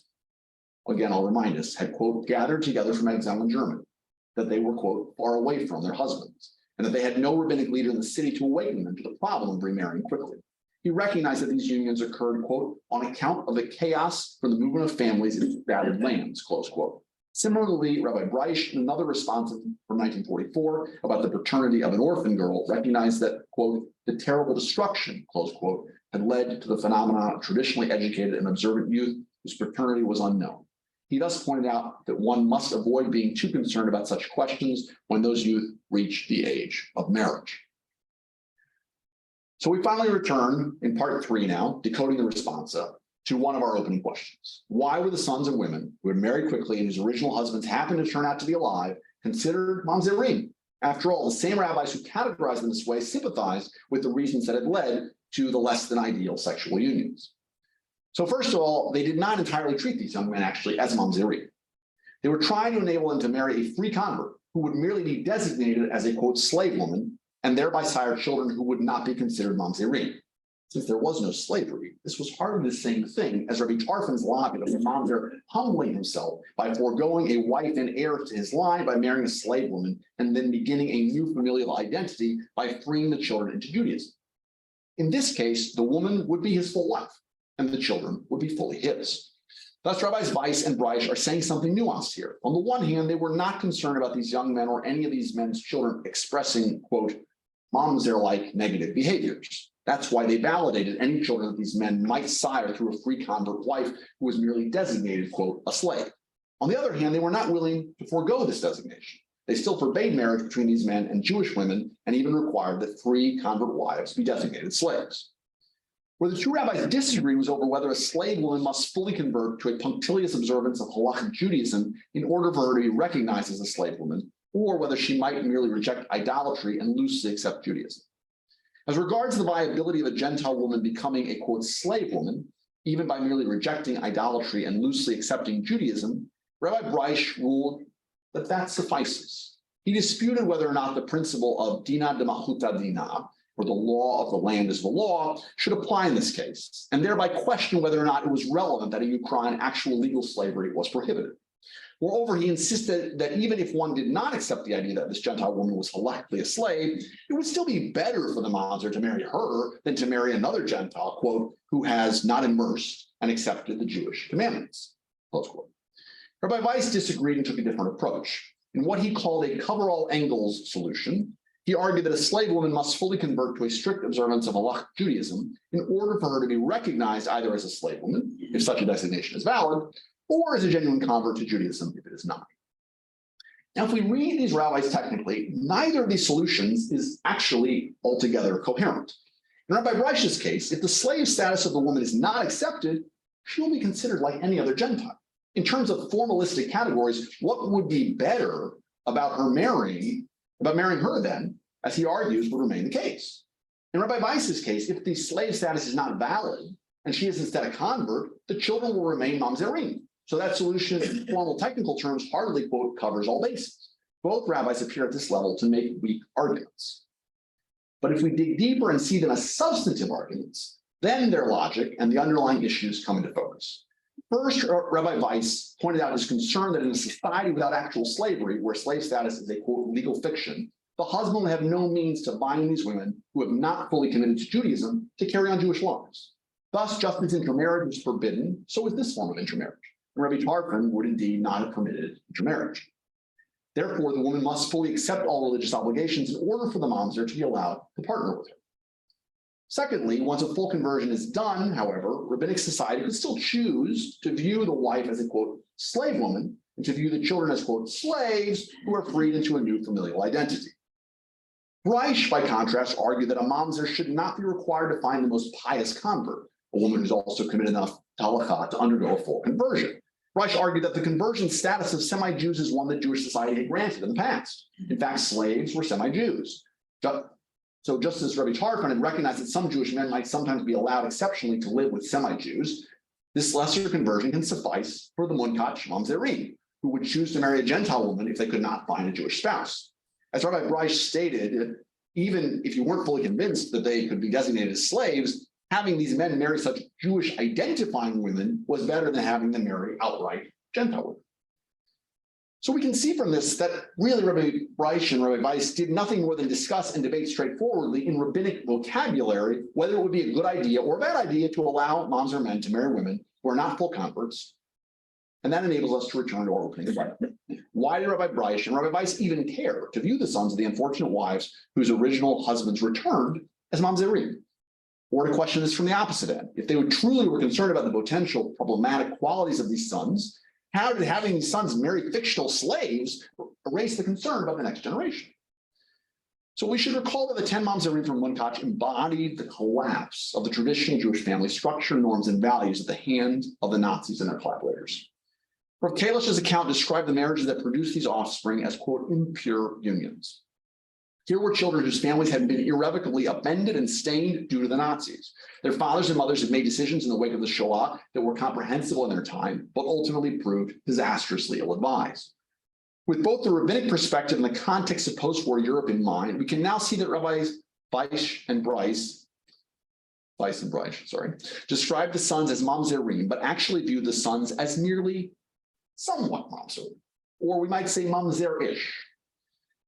again, I'll remind us, had, quote, gathered together from exile in Germany, that they were, quote, far away from their husbands, and that they had no rabbinic leader in the city to awaken them to the problem of remarrying quickly. He recognized that these unions occurred, quote, on account of the chaos from the movement of families in scattered lands, close quote. Similarly, Rabbi Breish, in another response from 1944 about the paternity of an orphan girl, recognized that, quote, the terrible destruction, close quote, had led to the phenomenon of traditionally educated and observant youth whose paternity was unknown. He thus pointed out that one must avoid being too concerned about such questions when those youth reach the age of marriage. So we finally return in part 3 now, decoding the responsa, to one of our opening questions. Why were the sons of women who had married quickly and whose original husbands happened to turn out to be alive considered Mamzerim? After all, the same rabbis who categorized them this way sympathized with the reasons that had led to the less than ideal sexual unions. So first of all, they did not entirely treat these young men actually as Mamzerim. They were trying to enable them to marry a free convert who would merely be designated as a, quote, slave woman, and thereby sire children who would not be considered Mamzerim. Since there was no slavery, this was hardly the same thing as Rabbi Tarfon's logic of the Mamzer humbling himself by foregoing a wife and heir to his line by marrying a slave woman and then beginning a new familial identity by freeing the children into Judaism. In this case, the woman would be his full wife and the children would be fully his. Thus, Rabbis Weiss and Breish are saying something nuanced here. On the one hand, they were not concerned about these young men or any of these men's children expressing, quote, Mamzer-like negative behaviors. That's why they validated any children that these men might sire through a free convert wife who was merely designated, quote, a slave. On the other hand, they were not willing to forego this designation. They still forbade marriage between these men and Jewish women and even required that free convert wives be designated slaves. Where the two rabbis disagreed was over whether a slave woman must fully convert to a punctilious observance of halachic Judaism in order for her to be recognized as a slave woman, or whether she might merely reject idolatry and loosely accept Judaism. As regards the viability of a Gentile woman becoming a, quote, slave woman, even by merely rejecting idolatry and loosely accepting Judaism, Rabbi Breish ruled that that suffices. He disputed whether or not the principle of dina de machuta dina, or the law of the land is the law, should apply in this case, and thereby questioned whether or not it was relevant that in Ukraine actual legal slavery was prohibited. Moreover, he insisted that even if one did not accept the idea that this Gentile woman was halachically a slave, it would still be better for the Mamzer to marry her than to marry another Gentile, quote, who has not immersed and accepted the Jewish commandments, close quote. Rabbi Weiss disagreed and took a different approach. In what he called a coverall-Engels solution, he argued that a slave woman must fully convert to a strict observance of halachic Judaism in order for her to be recognized either as a slave woman, if such a designation is valid, or as a genuine convert to Judaism if it is not. Now, if we read these rabbis technically, neither of these solutions is actually altogether coherent. In Rabbi Breish's case, if the slave status of the woman is not accepted, she will be considered like any other Gentile. In terms of formalistic categories, what would be better about marrying her then, as he argues, would remain the case. In Rabbi Weiss's case, if the slave status is not valid and she is instead a convert, the children will remain Mamzerim. So that solution in formal technical terms hardly, quote, covers all bases. Both rabbis appear at this level to make weak arguments. But if we dig deeper and see them as substantive arguments, then their logic and the underlying issues come into focus. First, Rabbi Weiss pointed out his concern that in a society without actual slavery, where slave status is a, quote, legal fiction, the husband will have no means to bind these women who have not fully committed to Judaism to carry on Jewish lives. Thus, just as intermarriage is forbidden, so is this form of intermarriage. And Rabbi Tarfon would indeed not have permitted intermarriage. Therefore, the woman must fully accept all religious obligations in order for the mamzer to be allowed to partner with her. Secondly, once a full conversion is done, however, rabbinic society could still choose to view the wife as a, quote, slave woman and to view the children as, quote, slaves who are freed into a new familial identity. Breish, by contrast, argued that a mamzer should not be required to find the most pious convert, a woman who's also committed enough halakha to undergo a full conversion. Breish argued that the conversion status of semi-Jews is one that Jewish society had granted in the past. In fact, slaves were semi-Jews. So just as Rabbi Tarfon had recognized that some Jewish men might sometimes be allowed exceptionally to live with semi-Jews, this lesser conversion can suffice for the Munkacz Mamzerim, who would choose to marry a Gentile woman if they could not find a Jewish spouse. As Rabbi Breish stated, even if you weren't fully convinced that they could be designated as slaves, having these men marry such Jewish identifying women was better than having them marry outright Gentile women. So we can see from this that really Rabbi Breish and Rabbi Weiss did nothing more than discuss and debate straightforwardly in rabbinic vocabulary whether it would be a good idea or a bad idea to allow mamzer men to marry women who are not full converts. And that enables us to return to our opening argument. Why did Rabbi Breish and Rabbi Weiss even care to view the sons of the unfortunate wives whose original husbands returned as mamzerim? Or to question this from the opposite end. If they truly were concerned about the potential problematic qualities of these sons, how did having these sons marry fictional slaves erase the concern about the next generation? So we should recall that the 10 Mamzerim from Munkacz embodied the collapse of the traditional Jewish family structure, norms, and values at the hand of the Nazis and their collaborators. Rav Kalish's account described the marriages that produced these offspring as, quote, impure unions. Here were children whose families had been irrevocably upended and stained due to the Nazis. Their fathers and mothers had made decisions in the wake of the Shoah that were comprehensible in their time, but ultimately proved disastrously ill-advised. With both the rabbinic perspective and the context of post-war Europe in mind, we can now see that Rabbis Weiss and Breish described the sons as Mamzerim, but actually viewed the sons as merely somewhat Mamzerim, or we might say Mamzer-ish.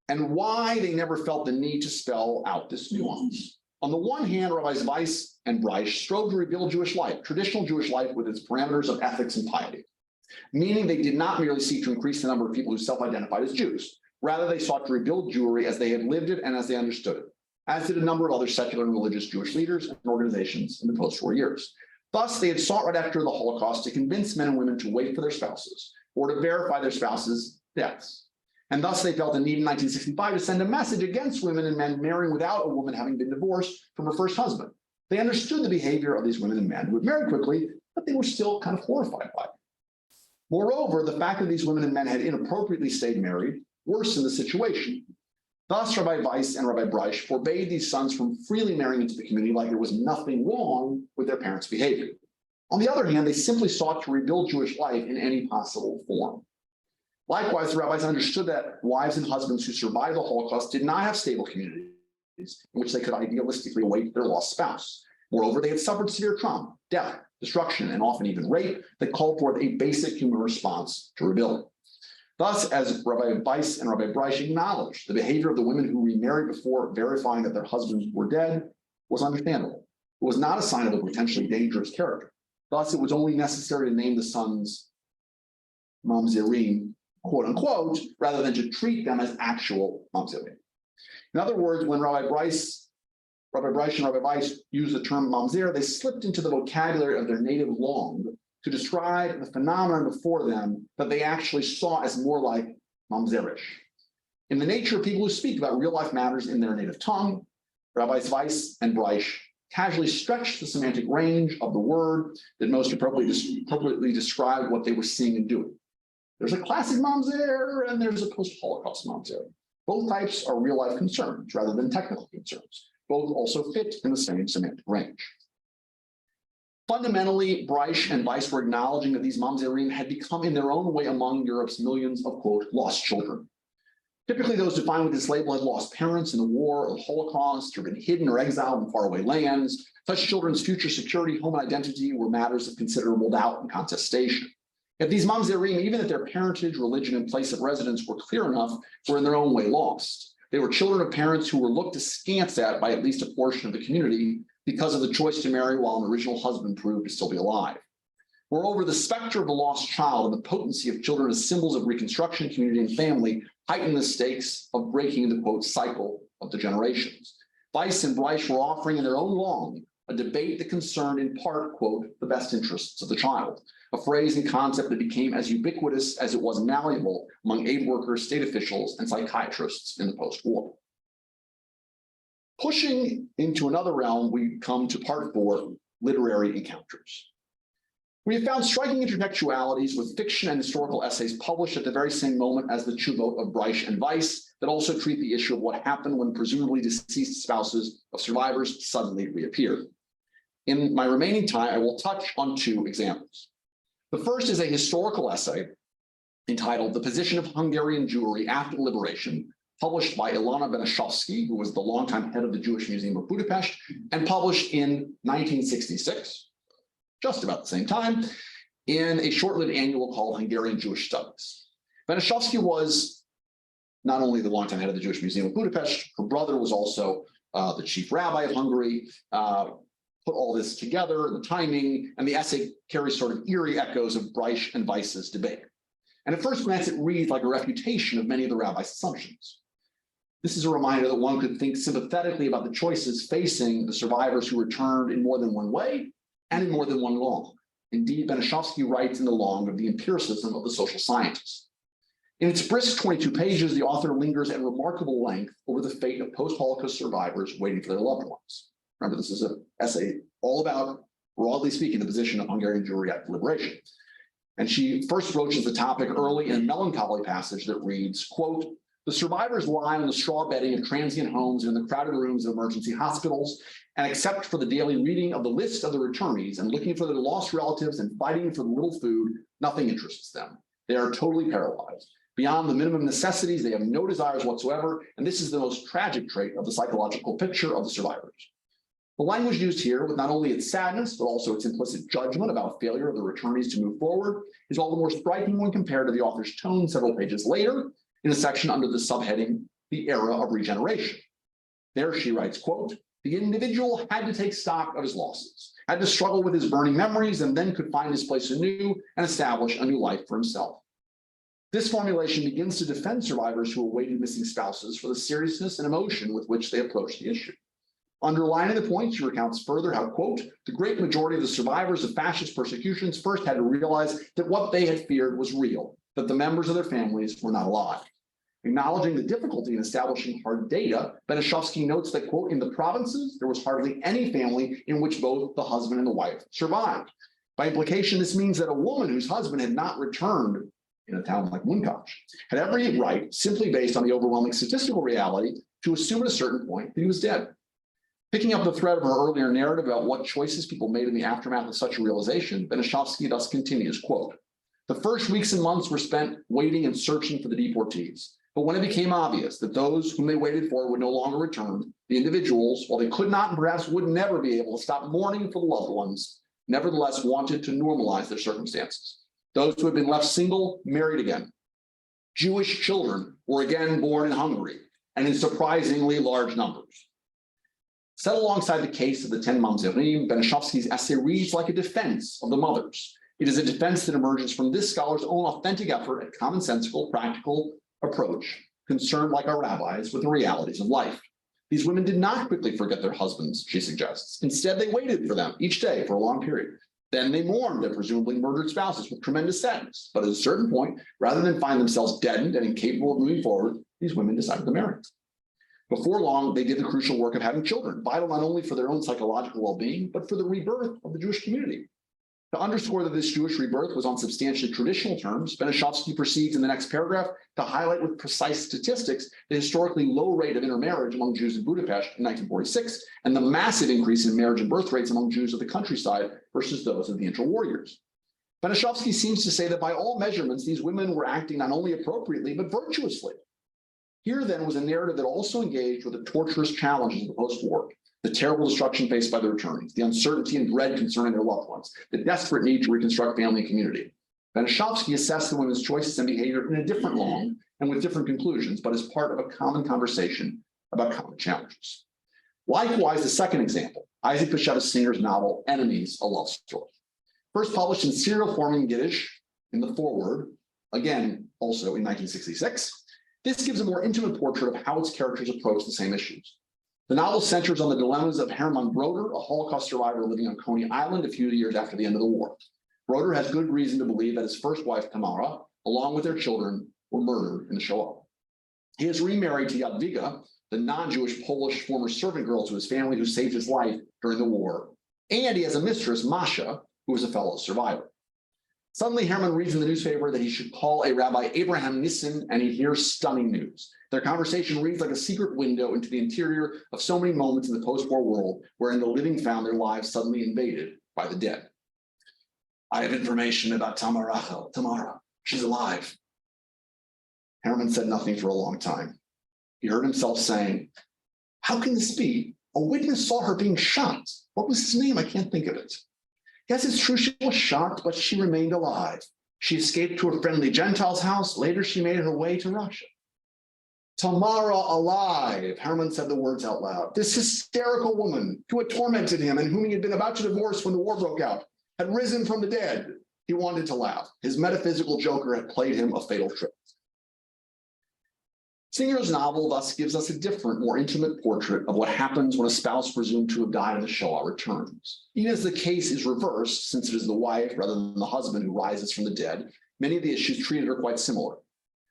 And why they never felt the need to spell out this nuance. On the one hand, Rabbis Weiss and Breish strove to rebuild Jewish life, traditional Jewish life with its parameters of ethics and piety, meaning they did not merely seek to increase the number of people who self-identified as Jews. Rather, they sought to rebuild Jewry as they had lived it and as they understood it, as did a number of other secular and religious Jewish leaders and organizations in the post-war years. Thus, they had sought right after the Holocaust to convince men and women to wait for their spouses or to verify their spouses' deaths. And thus they felt a need in 1965 to send a message against women and men marrying without a woman having been divorced from her first husband. They understood the behavior of these women and men who had married quickly, but they were still kind of horrified by it. Moreover, the fact that these women and men had inappropriately stayed married worsened the situation. Thus, Rabbi Weiss and Rabbi Breish forbade these sons from freely marrying into the community like there was nothing wrong with their parents' behavior. On the other hand, they simply sought to rebuild Jewish life in any possible form. Likewise, the rabbis understood that wives and husbands who survived the Holocaust did not have stable communities in which they could idealistically await their lost spouse. Moreover, they had suffered severe trauma, death, destruction, and often even rape that called forth a basic human response to rebuild. Thus, as Rabbi Weiss and Rabbi Breisch acknowledged, the behavior of the women who remarried before verifying that their husbands were dead was understandable. It was not a sign of a potentially dangerous character. Thus, it was only necessary to name the sons Mamzerim, quote unquote, rather than to treat them as actual Mamzerim. In other words, when Rabbi Breisch and Rabbi Weiss used the term Mamzer, they slipped into the vocabulary of their native langue to describe the phenomenon before them that they actually saw as more like Mamzerish. In the nature of people who speak about real-life matters in their native tongue, Rabbis Weiss and Breisch casually stretched the semantic range of the word that most appropriately described what they were seeing and doing. There's a classic Mamzer and there's a post-Holocaust Mamzer. Both types are real-life concerns rather than technical concerns. Both also fit in the same semantic range. Fundamentally, Breisch and Weiss were acknowledging that these Mamzerim had become in their own way among Europe's millions of, quote, lost children. Typically, those defined with this label had lost parents in the war or the Holocaust or been hidden or exiled in faraway lands. Such children's future security, home, and identity were matters of considerable doubt and contestation. Yet these Mamzerim, even if their parentage, religion, and place of residence were clear enough, were in their own way lost. They were children of parents who were looked askance at by at least a portion of the community because of the choice to marry while an original husband proved to still be alive. Moreover, the specter of the lost child and the potency of children as symbols of reconstruction, community, and family heightened the stakes of breaking the, quote, cycle of the generations. Weiss and Breisch were offering in their own langue a debate that concerned in part, quote, the best interests of the child, a phrase and concept that became as ubiquitous as it was malleable among aid workers, state officials, and psychiatrists in the post-war. Pushing into another realm, we come to part 4, literary encounters. We have found striking intertextualities with fiction and historical essays published at the very same moment as the Tshuvot of Breisch and Weiss that also treat the issue of what happened when presumably deceased spouses of survivors suddenly reappeared. In my remaining time, I will touch on 2 examples. The first is a historical essay entitled The Position of Hungarian Jewry After the Liberation, published by Ilana Benešovsky, who was the longtime head of the Jewish Museum of Budapest, and published in 1966. Just about the same time, in a short-lived annual called Hungarian Jewish Studies. Benešovsky was not only the longtime head of the Jewish Museum of Budapest, her brother was also the chief rabbi of Hungary, put all this together, the timing, and the essay carries sort of eerie echoes of Breisch and Weiss's debate. And at first glance, it reads like a refutation of many of the rabbi's assumptions. This is a reminder that one could think sympathetically about the choices facing the survivors who returned in more than one way, and in more than one langue. Indeed, Benešovsky writes in the langue of the empiricism of the social scientists. In its brisk 22 pages, the author lingers at remarkable length over the fate of post-Holocaust survivors waiting for their loved ones. Remember, this is an essay all about, broadly speaking, the position of Hungarian Jewry after liberation. And she first broaches the topic early in a melancholy passage that reads, quote, the survivors lie on the straw bedding of transient homes and in the crowded rooms of emergency hospitals, and except for the daily reading of the list of the returnees and looking for their lost relatives and fighting for the little food, nothing interests them. They are totally paralyzed. Beyond the minimum necessities, they have no desires whatsoever, and this is the most tragic trait of the psychological picture of the survivors. The language used here, with not only its sadness, but also its implicit judgment about failure of the returnees to move forward, is all the more striking when compared to the author's tone several pages later, in a section under the subheading, The Era of Regeneration. There she writes, quote, the individual had to take stock of his losses, had to struggle with his burning memories, and then could find his place anew and establish a new life for himself. This formulation begins to defend survivors who awaited missing spouses for the seriousness and emotion with which they approached the issue. Underlining the point, she recounts further how, quote, the great majority of the survivors of fascist persecutions first had to realize that what they had feared was real, that the members of their families were not alive. Acknowledging the difficulty in establishing hard data, Benešovsky notes that, quote, in the provinces, there was hardly any family in which both the husband and the wife survived. By implication, this means that a woman whose husband had not returned in a town like Munkacz had every right, simply based on the overwhelming statistical reality, to assume at a certain point that he was dead. Picking up the thread of her earlier narrative about what choices people made in the aftermath of such a realization, Benešovsky thus continues, quote, "The first weeks and months were spent waiting and searching for the deportees. But when it became obvious that those whom they waited for would no longer return, the individuals, while they could not and perhaps would never be able to stop mourning for the loved ones, nevertheless wanted to normalize their circumstances. Those who had been left single married again. Jewish children were again born in Hungary, and in surprisingly large numbers." Set alongside the case of the 10 Mamzerim, Benešovsky's essay reads like a defense of the mothers. It is a defense that emerges from this scholar's own authentic effort at commonsensical, practical approach, concerned like our rabbis with the realities of life. These women did not quickly forget their husbands, she suggests. Instead, they waited for them each day for a long period. Then they mourned their presumably murdered spouses with tremendous sadness. But at a certain point, rather than find themselves deadened and incapable of moving forward, these women decided to marry. Before long, they did the crucial work of having children, vital not only for their own psychological well-being, but for the rebirth of the Jewish community. To underscore that this Jewish rebirth was on substantially traditional terms, Benešovsky proceeds in the next paragraph to highlight with precise statistics the historically low rate of intermarriage among Jews in Budapest in 1946, and the massive increase in marriage and birth rates among Jews of the countryside versus those of the interwar years. Benešovsky seems to say that by all measurements, these women were acting not only appropriately, but virtuously. Here then was a narrative that also engaged with the torturous challenges of the post-war, the terrible destruction faced by the returnees, the uncertainty and dread concerning their loved ones, the desperate need to reconstruct family and community. Benešovsky assessed the women's choices and behavior in a different long and with different conclusions, but as part of a common conversation about common challenges. Likewise, the second example, Isaac Bashevis Singer's novel, Enemies, a Love Story. First published in serial form in Yiddish in the foreword, again, also in 1966, this gives a more intimate portrait of how its characters approach the same issues. The novel centers on the dilemmas of Herman Broder, a Holocaust survivor living on Coney Island a few years after the end of the war. Broder has good reason to believe that his first wife, Tamara, along with their children, were murdered in the Shoah. He is remarried to Jadwiga, the non-Jewish Polish former servant girl to his family who saved his life during the war, and he has a mistress, Masha, who is a fellow survivor. Suddenly, Herman reads in the newspaper that he should call a Rabbi Abraham Nissen, and he hears stunning news. Their conversation reads like a secret window into the interior of so many moments in the post-war world wherein the living found their lives suddenly invaded by the dead. "I have information about Tamara. She's alive." Herman said nothing for a long time. He heard himself saying, "How can this be? A witness saw her being shot. What was his name? I can't think of it. Yes, it's true she was shot, but she remained alive. She escaped to a friendly Gentile's house. Later, she made her way to Russia." Tamara alive, Herman said the words out loud. This hysterical woman who had tormented him and whom he had been about to divorce when the war broke out had risen from the dead. He wanted to laugh. His metaphysical joker had played him a fatal trick. Singer's novel thus gives us a different, more intimate portrait of what happens when a spouse presumed to have died in the Shoah returns. Even as the case is reversed, since it is the wife rather than the husband who rises from the dead, many of the issues treated are quite similar.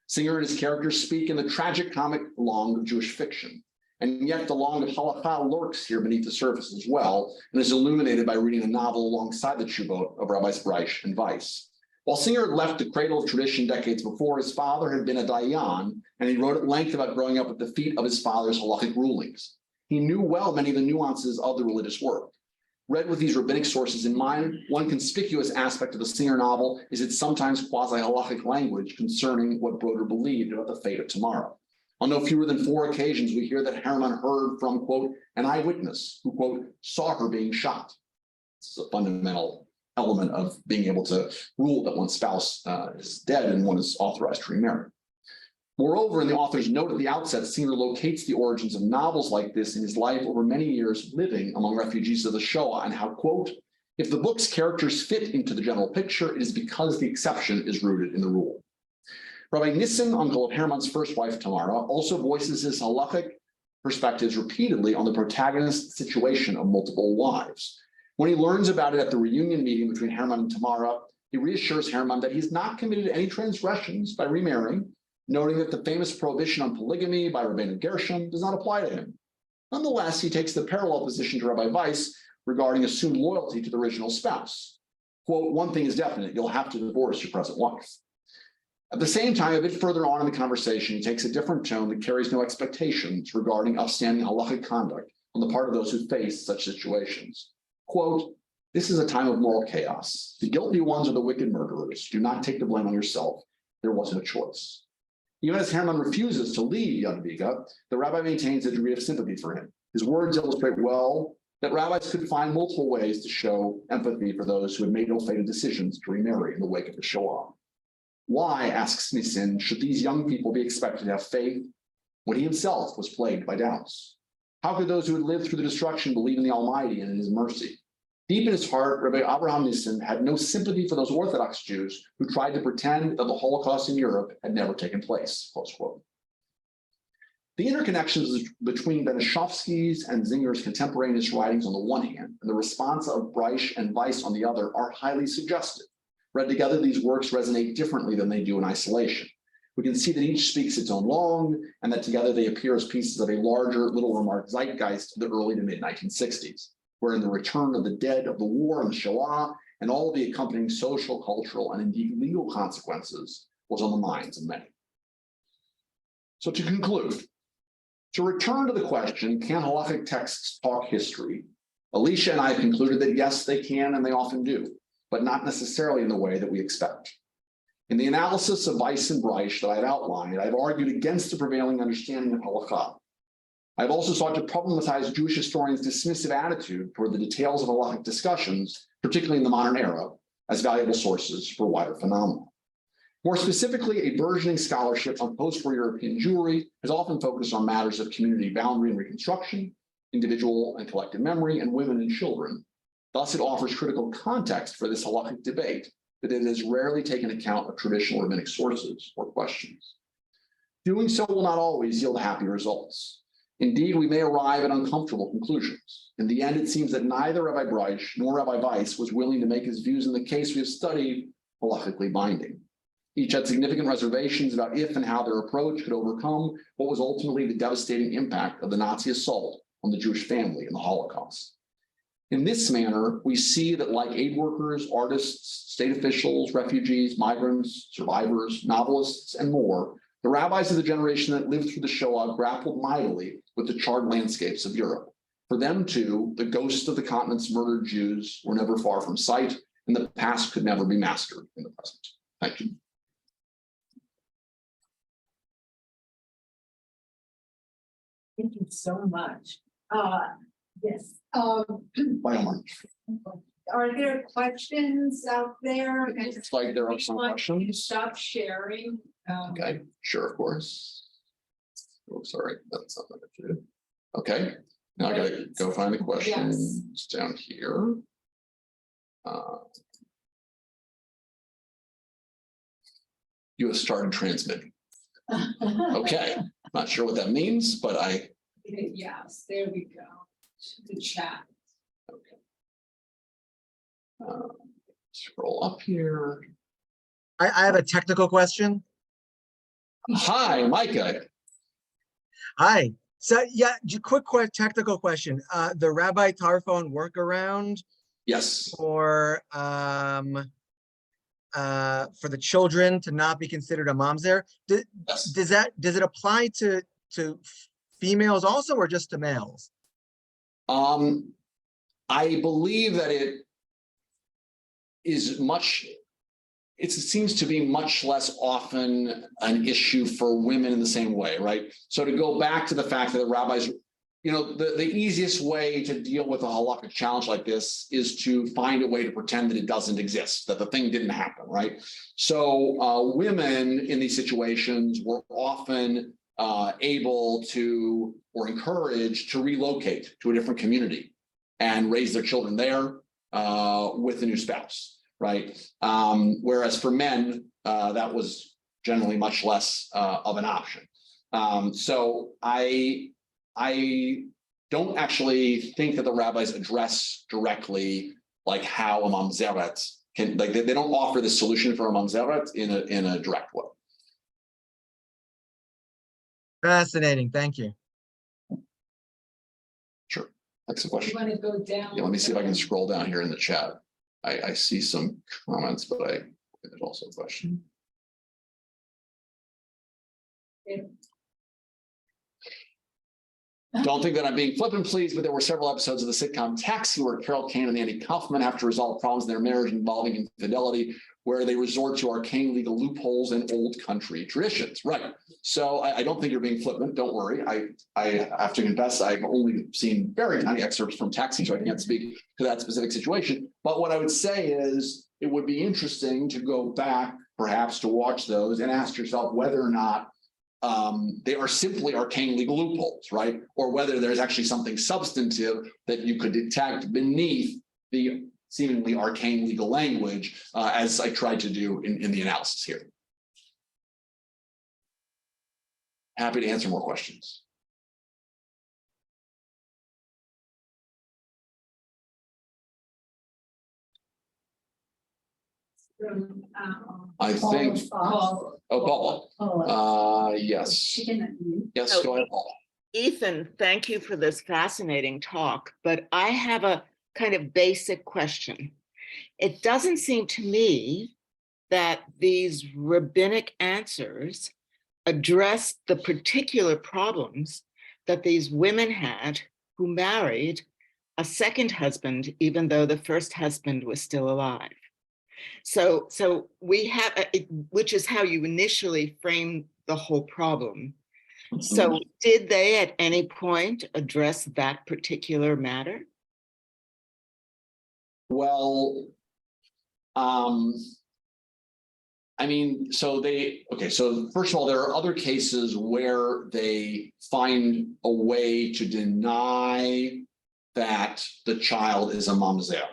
Singer and his characters speak in the tragic comic long of Jewish fiction, and yet the long of halakha lurks here beneath the surface as well, and is illuminated by reading a novel alongside the Tshuvot of Rabbis Breish and Weiss. While Singer had left the cradle of tradition decades before, his father had been a dayan, and he wrote at length about growing up at the feet of his father's halachic rulings. He knew well many of the nuances of the religious work. Read with these rabbinic sources in mind, one conspicuous aspect of the Singer novel is its sometimes quasi-halachic language concerning what Broder believed about the fate of Tamara. On no fewer than 4 occasions, we hear that Herman heard from, quote, an eyewitness who, quote, saw her being shot. This is a fundamental element of being able to rule that one's spouse is dead and one is authorized to remarry. Moreover, in the author's note at the outset, Singer locates the origins of novels like this in his life over many years living among refugees of the Shoah, and how, quote, if the book's characters fit into the general picture, it is because the exception is rooted in the rule. Rabbi Nissen, uncle of Herman's first wife, Tamara, also voices his halachic perspectives repeatedly on the protagonist's situation of multiple wives. When he learns about it at the reunion meeting between Herman and Tamara, he reassures Herman that he's not committed any transgressions by remarrying, noting that the famous prohibition on polygamy by Rabbeinu Gershom does not apply to him. Nonetheless, he takes the parallel position to Rabbi Weiss regarding assumed loyalty to the original spouse. Quote, one thing is definite, you'll have to divorce your present wife. At the same time, a bit further on in the conversation, he takes a different tone that carries no expectations regarding upstanding halachic conduct, on the part of those who face such situations. Quote, "This is a time of moral chaos. The guilty ones are the wicked murderers. Do not take the blame on yourself. There wasn't a choice." Even as Hermann refuses to leave Jadwiga, the rabbi maintains a degree of sympathy for him. His words illustrate well that rabbis could find multiple ways to show empathy for those who had made ill-fated decisions to remarry in the wake of the Shoah. Why, asks Nissin, should these young people be expected to have faith when he himself was plagued by doubts? How could those who had lived through the destruction believe in the Almighty and in his mercy? Deep in his heart, Rabbi Abraham Nissin had no sympathy for those Orthodox Jews who tried to pretend that the Holocaust in Europe had never taken place, close quote. The interconnections between Benešovsky's and Zinger's contemporaneous writings on the one hand, and the response of Breisch and Weiss on the other are highly suggestive. Read together, these works resonate differently than they do in isolation. We can see that each speaks its own langue, and that together they appear as pieces of a larger, little remarked zeitgeist of the early to mid-1960s, wherein the return of the dead of the war and the Shoah and all of the accompanying social, cultural, and indeed legal consequences was on the minds of many. So to conclude, to return to the question, can halakhic texts talk history? Alicia and I have concluded that yes, they can, and they often do, but not necessarily in the way that we expect. In the analysis of Weiss and Breisch that I've outlined, I've argued against the prevailing understanding of halakha. I've also sought to problematize Jewish historians' dismissive attitude toward the details of halakhic discussions, particularly in the modern era, as valuable sources for wider phenomena. More specifically, a burgeoning scholarship on post-war European Jewry has often focused on matters of community boundary and reconstruction, individual and collective memory, and women and children. Thus, it offers critical context for this halakhic debate, but it has rarely taken account of traditional rabbinic sources or questions. Doing so will not always yield happy results. Indeed, we may arrive at uncomfortable conclusions. In the end, it seems that neither Rabbi Breisch nor Rabbi Weiss was willing to make his views in the case we have studied halakhically binding. Each had significant reservations about if and how their approach could overcome what was ultimately the devastating impact of the Nazi assault on the Jewish family in the Holocaust. In this manner, we see that like aid workers, artists, state officials, refugees, migrants, survivors, novelists, and more, the rabbis of the generation that lived through the Shoah grappled mightily with the charred landscapes of Europe. For them too, the ghosts of the continent's murdered Jews were never far from sight, and the past could never be mastered in the present. Thank you. Thank you so much. Yes. By all means. Are there questions out there? It looks like there are some questions. Stop sharing. Okay, sure, of course. Oh, sorry, that's not what I did. Okay, now I gotta go find the questions down here. You have started transmitting. Okay, not sure what that means, but I. Yes, there we go. The chat. Okay. Scroll up here. I have a technical question. Hi, Micah. Hi. So yeah, quick technical question. The Rabbi Tarfon workaround Yes. for the children to not be considered a mamzer. Yes. Does it apply to females also, or just to males? I believe that it seems to be much less often an issue for women in the same way, right? So to go back to the fact that the rabbis, the easiest way to deal with a halakhic challenge like this is to find a way to pretend that it doesn't exist, that the thing didn't happen, right? So women in these situations were often able to or encouraged to relocate to a different community and raise their children there with a new spouse, right? Whereas for men, that was generally much less of an option. So I don't actually think that the rabbis address directly like how a mamzeret can, like they don't offer the solution for a mamzeret in a direct way. Fascinating. Thank you. Sure. That's the question. You want to go down? Yeah, let me see if I can scroll down here in the chat. I see some comments, but there's also a question. Yeah. Don't think that I'm being flippant, please, but there were several episodes of the sitcom Taxi where Carol Kane and Andy Kaufman have to resolve problems in their marriage involving infidelity, where they resort to arcane legal loopholes and old country traditions. Right. So I don't think you're being flippant. Don't worry. I have to confess, I've only seen very tiny excerpts from Taxi, so I can't speak to that specific situation. But what I would say is it would be interesting to go back, perhaps, to watch those and ask yourself whether or not they are simply arcane legal loopholes, right? Or whether there's actually something substantive that you could detect beneath the seemingly arcane legal language, as I tried to do in the analysis here. Happy to answer more questions. I think, Paul. Paula. Yes. She can unmute. Yes, go ahead, Paula. Ethan, thank you for this fascinating talk, but I have a kind of basic question. It doesn't seem to me that these rabbinic answers address the particular problems that these women had who married a second husband, even though the first husband was still alive. So we have, which is how you initially framed the whole problem. So did they at any point address that particular matter? Well, I mean, so first of all, there are other cases where they find a way to deny that the child is a mamzer,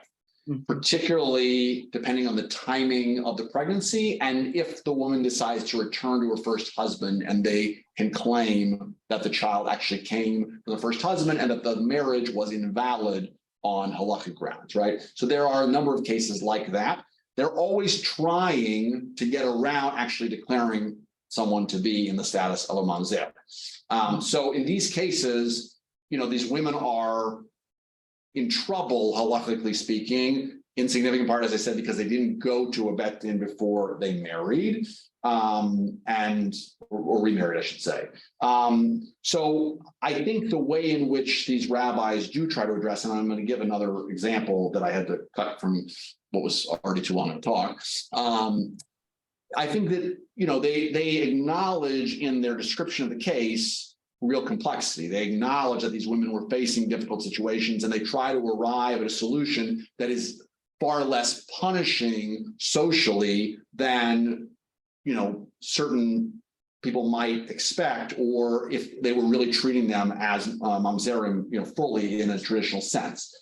particularly depending on the timing of the pregnancy and if the woman decides to return to her first husband and they can claim that the child actually came from the first husband and that the marriage was invalid on halakhic grounds, right? So there are a number of cases like that. They're always trying to get around actually declaring someone to be in the status of a mamzer. So in these cases, you know, these women are in trouble, halakhically speaking, in significant part, as I said, because they didn't go to a bet din before they married, or remarried, I should say. So I think the way in which these rabbis do try to address, and I'm going to give another example that I had to cut from what was already too long to talk. I think that, you know, they acknowledge in their description of the case real complexity. They acknowledge that these women were facing difficult situations and they try to arrive at a solution that is far less punishing socially than, you know, certain people might expect, or if they were really treating them as mamzerim, you know, fully in a traditional sense.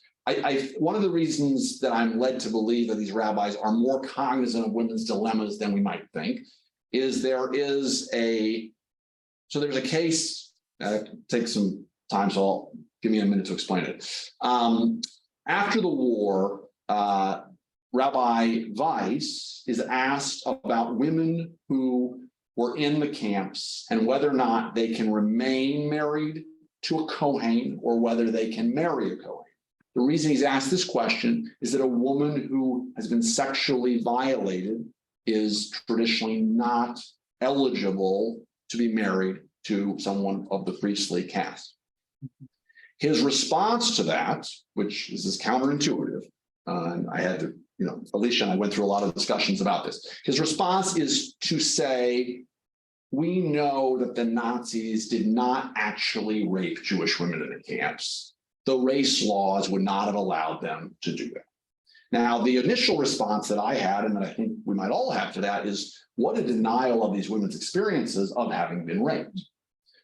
One of the reasons that I'm led to believe that these rabbis are more cognizant of women's dilemmas than we might think is there's a case. Take some time, so give me a minute to explain it. After the war, Rabbi Weiss is asked about women who were in the camps and whether or not they can remain married to a Kohen or whether they can marry a Kohen. The reason he's asked this question is that a woman who has been sexually violated is traditionally not eligible to be married to someone of the priestly caste. His response to that, which is counterintuitive, and I had to, you know, Alicia and I went through a lot of discussions about this. His response is to say, we know that the Nazis did not actually rape Jewish women in the camps. The race laws would not have allowed them to do that. Now, the initial response that I had, and that I think we might all have to that, is what a denial of these women's experiences of having been raped.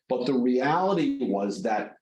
But the reality was that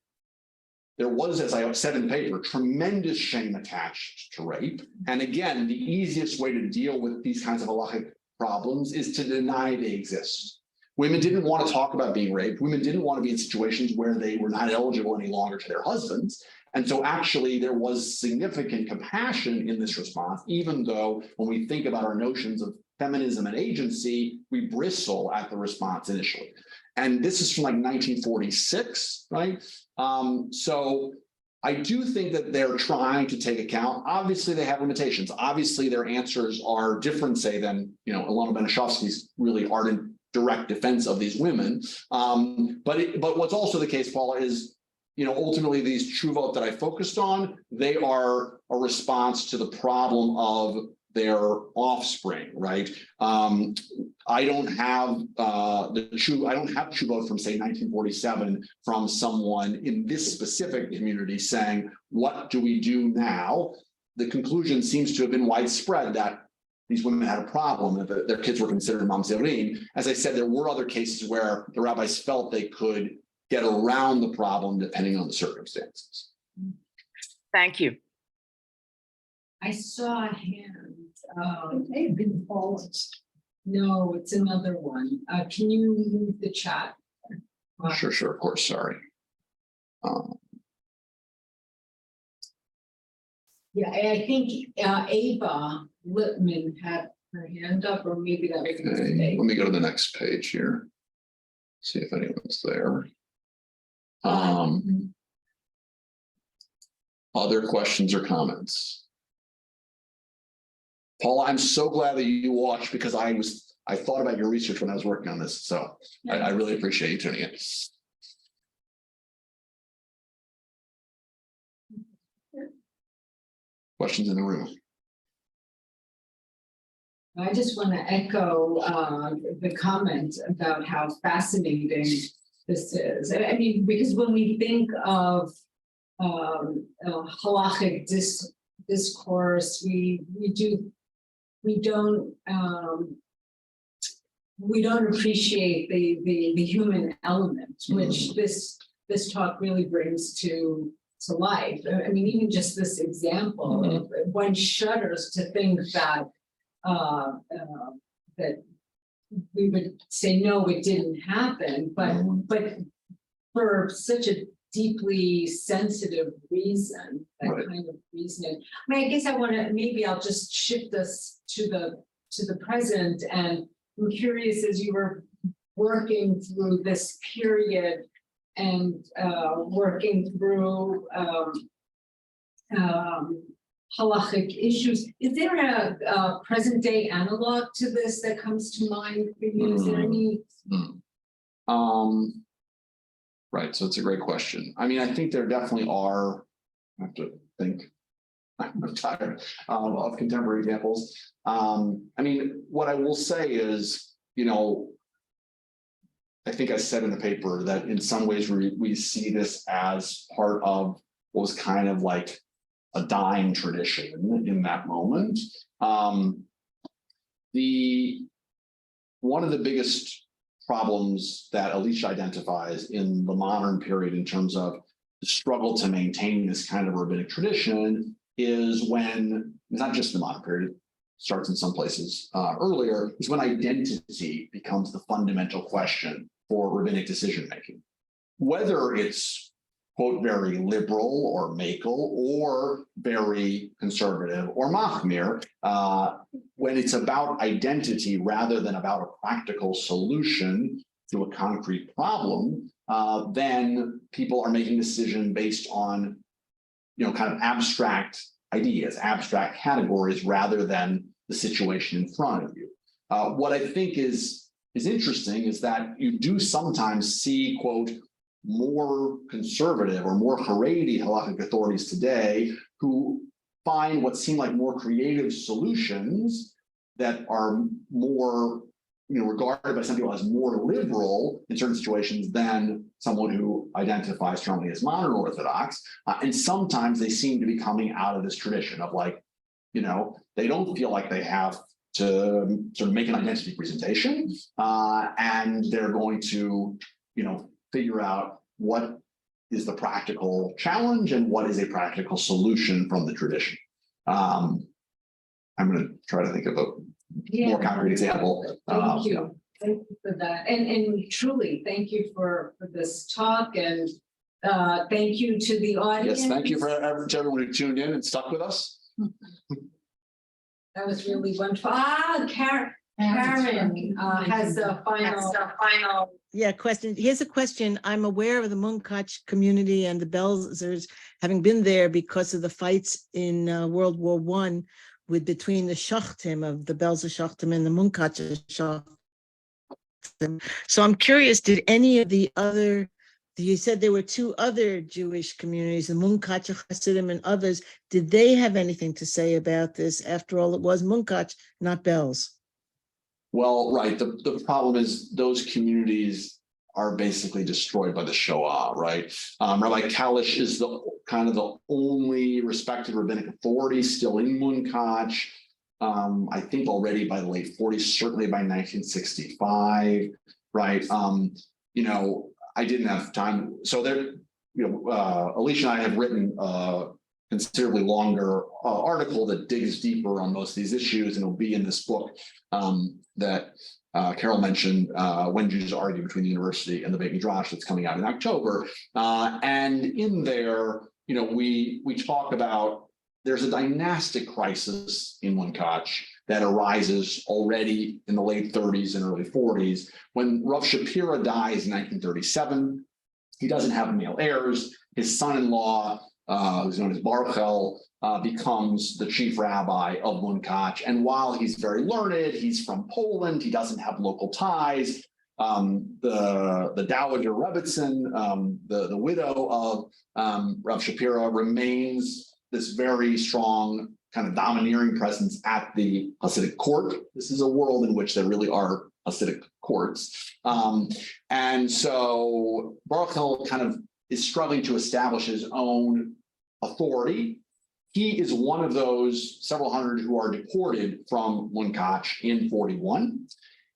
there was, as I said in paper, tremendous shame attached to rape. And again, the easiest way to deal with these kinds of halachic problems is to deny they exist. Women didn't want to talk about being raped. Women didn't want to be in situations where they were not eligible any longer to their husbands. And so actually there was significant compassion in this response, even though when we think about our notions of feminism and agency, we bristle at the response initially. And this is from like 1946, right? So I do think that they're trying to take account. Obviously, they have limitations. Obviously, their answers are different, say, than, you know, Ilona Benishevsky's really ardent direct defense of these women. But what's also the case, Paula, is, ultimately these tshuvot that I focused on, they are a response to the problem of their offspring, right? I don't have tshuvot from say 1947 from someone in this specific community saying, what do we do now? The conclusion seems to have been widespread that these women had a problem, that their kids were considered Mamzerim. As I said, there were other cases where the rabbis felt they could get around the problem depending on the circumstances. Thank you. I saw a hand. It may have been followed. No, it's another one. Can you move the chat? Sure, of course, sorry. Yeah, I think Ava Lippman had her hand up, or maybe that was a Okay, mistake. let me go to the next page here. See if anyone's there. Other questions or comments? Paula, I'm so glad that you watched because I thought about your research when I was working on this, so I really appreciate you tuning in. Questions in the room? I just want to echo the comment about how fascinating this is. I mean, because when we think of halachic discourse, we don't appreciate the human element, which this talk really brings to life. I mean, even just this example, one shudders to think that that we would say no, it didn't happen, but for such a deeply sensitive reason, that Right. kind of reasoning. I mean, I guess maybe I'll just shift us to the present, and I'm curious, as you were working through this period and working through halachic issues, is there a present day analog to this that comes to mind for you? Is there any? Right, so it's a great question. I mean, I think there definitely are, I have to think, I'm tired of contemporary examples. I mean, what I will say is, I think I said in the paper that in some ways we see this as part of what was kind of like a dying tradition in that moment. One of the biggest problems that Alicia identifies in the modern period in terms of the struggle to maintain this kind of rabbinic tradition is when, it's not just the modern period, starts in some places earlier, is when identity becomes the fundamental question for rabbinic decision-making. Whether it's, quote, very liberal or makel or very conservative or machmir, when it's about identity rather than about a practical solution to a concrete problem, then people are making a decision based on, kind of abstract ideas, abstract categories, rather than the situation in front of you. What I think is interesting is that you do sometimes see, quote, more conservative or more Haredi halachic authorities today who find what seem like more creative solutions that are more, regarded by some people as more liberal in certain situations than someone who identifies strongly as modern Orthodox. And sometimes they seem to be coming out of this tradition of like, they don't feel like they have to sort of make an identity presentation, and they're going to, figure out what is the practical challenge and what is a practical solution from the tradition. I'm going to try to think of a more concrete example. Thank you. Thank you for that. And truly, thank you for this talk, and thank you to the audience. Yes, thank you to everyone who tuned in and stuck with us. That was really wonderful. Karen has a final. Yeah, question. Here's a question. I'm aware of the Munkacz community and the Belzers, having been there because of the fights in World War I between the Shachtim of the Belzer Shachtim and the Munkacz Shachtim. So I'm curious, did any of the other You said there were two other Jewish communities, the Munkacz, Hasidim, and others. Did they have anything to say about this? After all, it was Munkacz, not Belz. Well, right. The problem is those communities are basically destroyed by the Shoah, right? Rabbi Kalish is the kind of the only respected rabbinic authority still in Munkacz. I think already by the late 40s, certainly by 1965, right? You know, I didn't have time. So there, you know, Alicia and I have written a considerably longer article that digs deeper on most of these issues, and it'll be in this book that Carol mentioned, When Jews Argue Between the University and the Beit Midrash, that's coming out in October. And in there, you know, we talk about there's a dynastic crisis in Munkacz that arises already in the late 30s and early 40s. When Rav Shapira dies in 1937, he doesn't have male heirs. His son-in-law, who's known as Baruchel, becomes the chief rabbi of Munkacz. And while he's very learned, he's from Poland, he doesn't have local ties. The Dowager Rebbitzin, the widow of Rav Shapira, remains this very strong kind of domineering presence at the Hasidic court. This is a world in which there really are Hasidic courts. And so Baruchel kind of is struggling to establish his own authority. He is one of those several hundred who are deported from Munkacz in 41.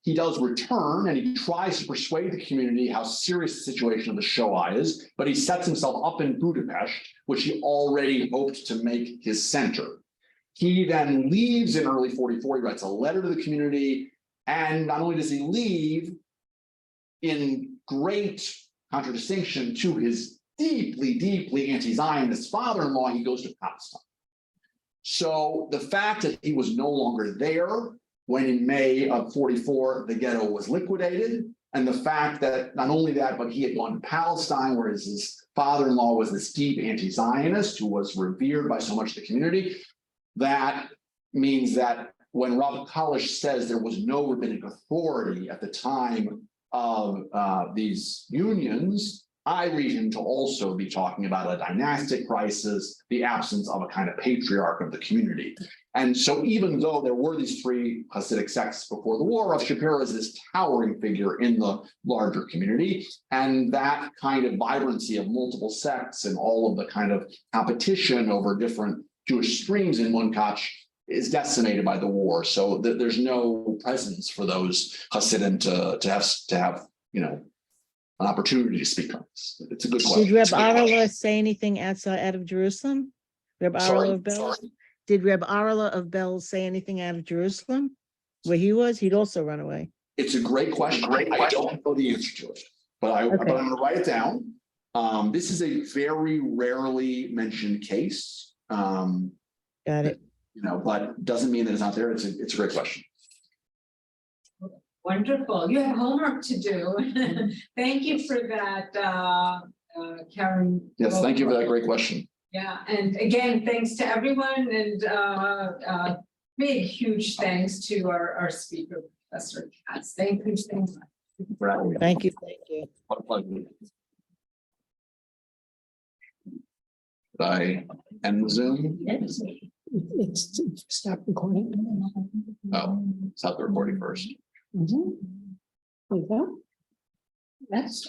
He does return and he tries to persuade the community how serious the situation of the Shoah is, but he sets himself up in Budapest, which he already hoped to make his center. He then leaves in early 44, he writes a letter to the community, and not only does he leave, in great contradistinction to his deeply, deeply anti-Zionist father-in-law, he goes to Palestine. So the fact that he was no longer there when in May of 44, the ghetto was liquidated, and the fact that not only that, but he had gone to Palestine, whereas his father-in-law was this deep anti-Zionist who was revered by so much of the community, that means that when Rav Kalish says there was no rabbinic authority at the time of these unions, I read him to also be talking about a dynastic crisis, the absence of a kind of patriarch of the community. And so even though there were these three Hasidic sects before the war, Rav Shapira is this towering figure in the larger community. And that kind of vibrancy of multiple sects and all of the kind of competition over different Jewish streams in Munkacz is decimated by the war. So there's no presence for those Hasidim to have, you know, an opportunity to speak on this. It's a good question. Did Reb Arla say anything out of Jerusalem? Reb Arla of Belz? Did Reb Arla of Belz say anything out of Jerusalem? Where he was? He'd also run away. It's a great question. I don't know the answer to it, but I'm going to write it down. This is a very rarely mentioned case. Got it. You know, but doesn't mean that it's not there. It's a great question. Wonderful. You have homework to do. Thank you for that, Karen. Yes, thank you for that great question. Yeah, and again, thanks to everyone, and big, huge thanks to our speaker, Professor Katz. Thank you. For having me. Thank you. Thank you. What a pleasure. Did I end the Zoom? It's stop recording. Oh, stop the recording first. There you go. That's.